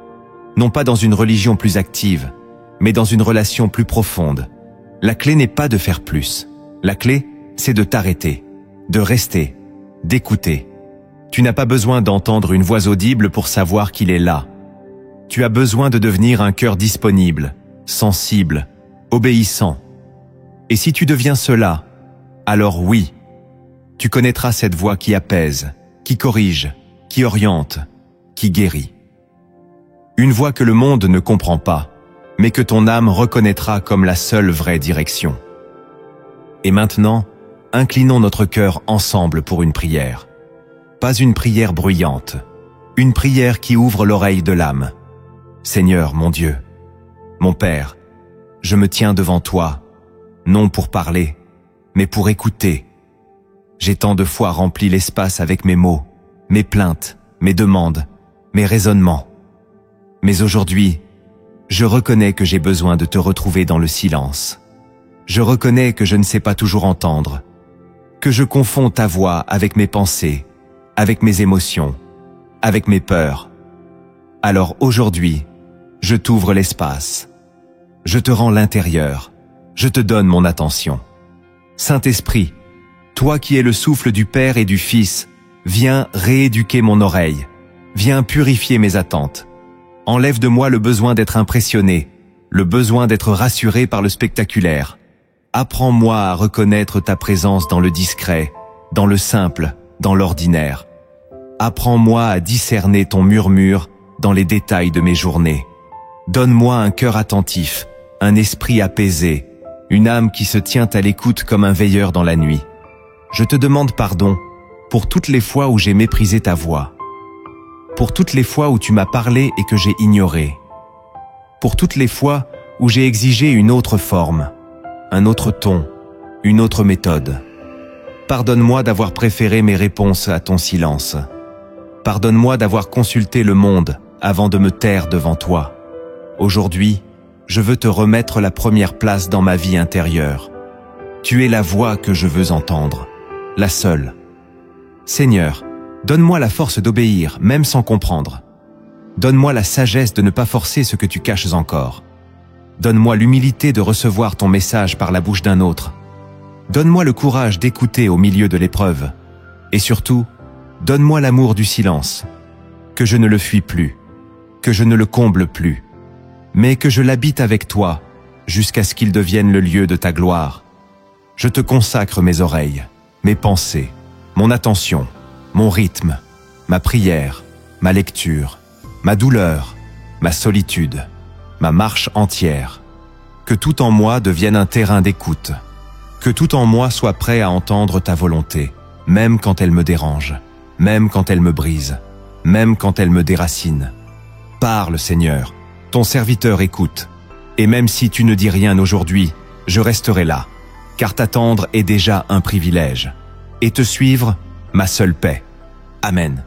Non pas dans une religion plus active, mais dans une relation plus profonde. La clé n'est pas de faire plus. La clé, c'est de t'arrêter, de rester, d'écouter. Tu n'as pas besoin d'entendre une voix audible pour savoir qu'il est là. Tu as besoin de devenir un cœur disponible, sensible, obéissant. Et si tu deviens cela, alors oui, tu connaîtras cette voix qui apaise, qui corrige, qui oriente, qui guérit. Une voix que le monde ne comprend pas, mais que ton âme reconnaîtra comme la seule vraie direction. Et maintenant, inclinons notre cœur ensemble pour une prière. Pas une prière bruyante, une prière qui ouvre l'oreille de l'âme. Seigneur, mon Dieu, mon Père, je me tiens devant toi, non pour parler, mais pour écouter. J'ai tant de fois rempli l'espace avec mes mots, mes plaintes, mes demandes, mes raisonnements. Mais aujourd'hui, je reconnais que j'ai besoin de te retrouver dans le silence. Je reconnais que je ne sais pas toujours entendre, que je confonds ta voix avec mes pensées, avec mes émotions, avec mes peurs. Alors aujourd'hui, je t'ouvre l'espace. Je te rends l'intérieur. Je te donne mon attention. Saint-Esprit, toi qui es le souffle du Père et du Fils, viens rééduquer mon oreille. Viens purifier mes attentes. Enlève de moi le besoin d'être impressionné, le besoin d'être rassuré par le spectaculaire. Apprends-moi à reconnaître ta présence dans le discret, dans le simple, dans l'ordinaire. Apprends-moi à discerner ton murmure dans les détails de mes journées. Donne-moi un cœur attentif, un esprit apaisé, une âme qui se tient à l'écoute comme un veilleur dans la nuit. Je te demande pardon pour toutes les fois où j'ai méprisé ta voix, pour toutes les fois où tu m'as parlé et que j'ai ignoré, pour toutes les fois où j'ai exigé une autre forme, un autre ton, une autre méthode. Pardonne-moi d'avoir préféré mes réponses à ton silence. Pardonne-moi d'avoir consulté le monde avant de me taire devant toi. Aujourd'hui, je veux te remettre la première place dans ma vie intérieure. Tu es la voix que je veux entendre, la seule. Seigneur, donne-moi la force d'obéir, même sans comprendre. Donne-moi la sagesse de ne pas forcer ce que tu caches encore. Donne-moi l'humilité de recevoir ton message par la bouche d'un autre. Donne-moi le courage d'écouter au milieu de l'épreuve. Et surtout, donne-moi l'amour du silence. Que je ne le fuis plus, que je ne le comble plus, mais que je l'habite avec toi, jusqu'à ce qu'il devienne le lieu de ta gloire. Je te consacre mes oreilles, mes pensées, mon attention, mon rythme, ma prière, ma lecture, ma douleur, ma solitude, ma marche entière. Que tout en moi devienne un terrain d'écoute. Que tout en moi soit prêt à entendre ta volonté, même quand elle me dérange, même quand elle me brise, même quand elle me déracine. Parle, Seigneur, ton serviteur écoute. Et même si tu ne dis rien aujourd'hui, je resterai là, car t'attendre est déjà un privilège. Et te suivre, ma seule paix. Amen.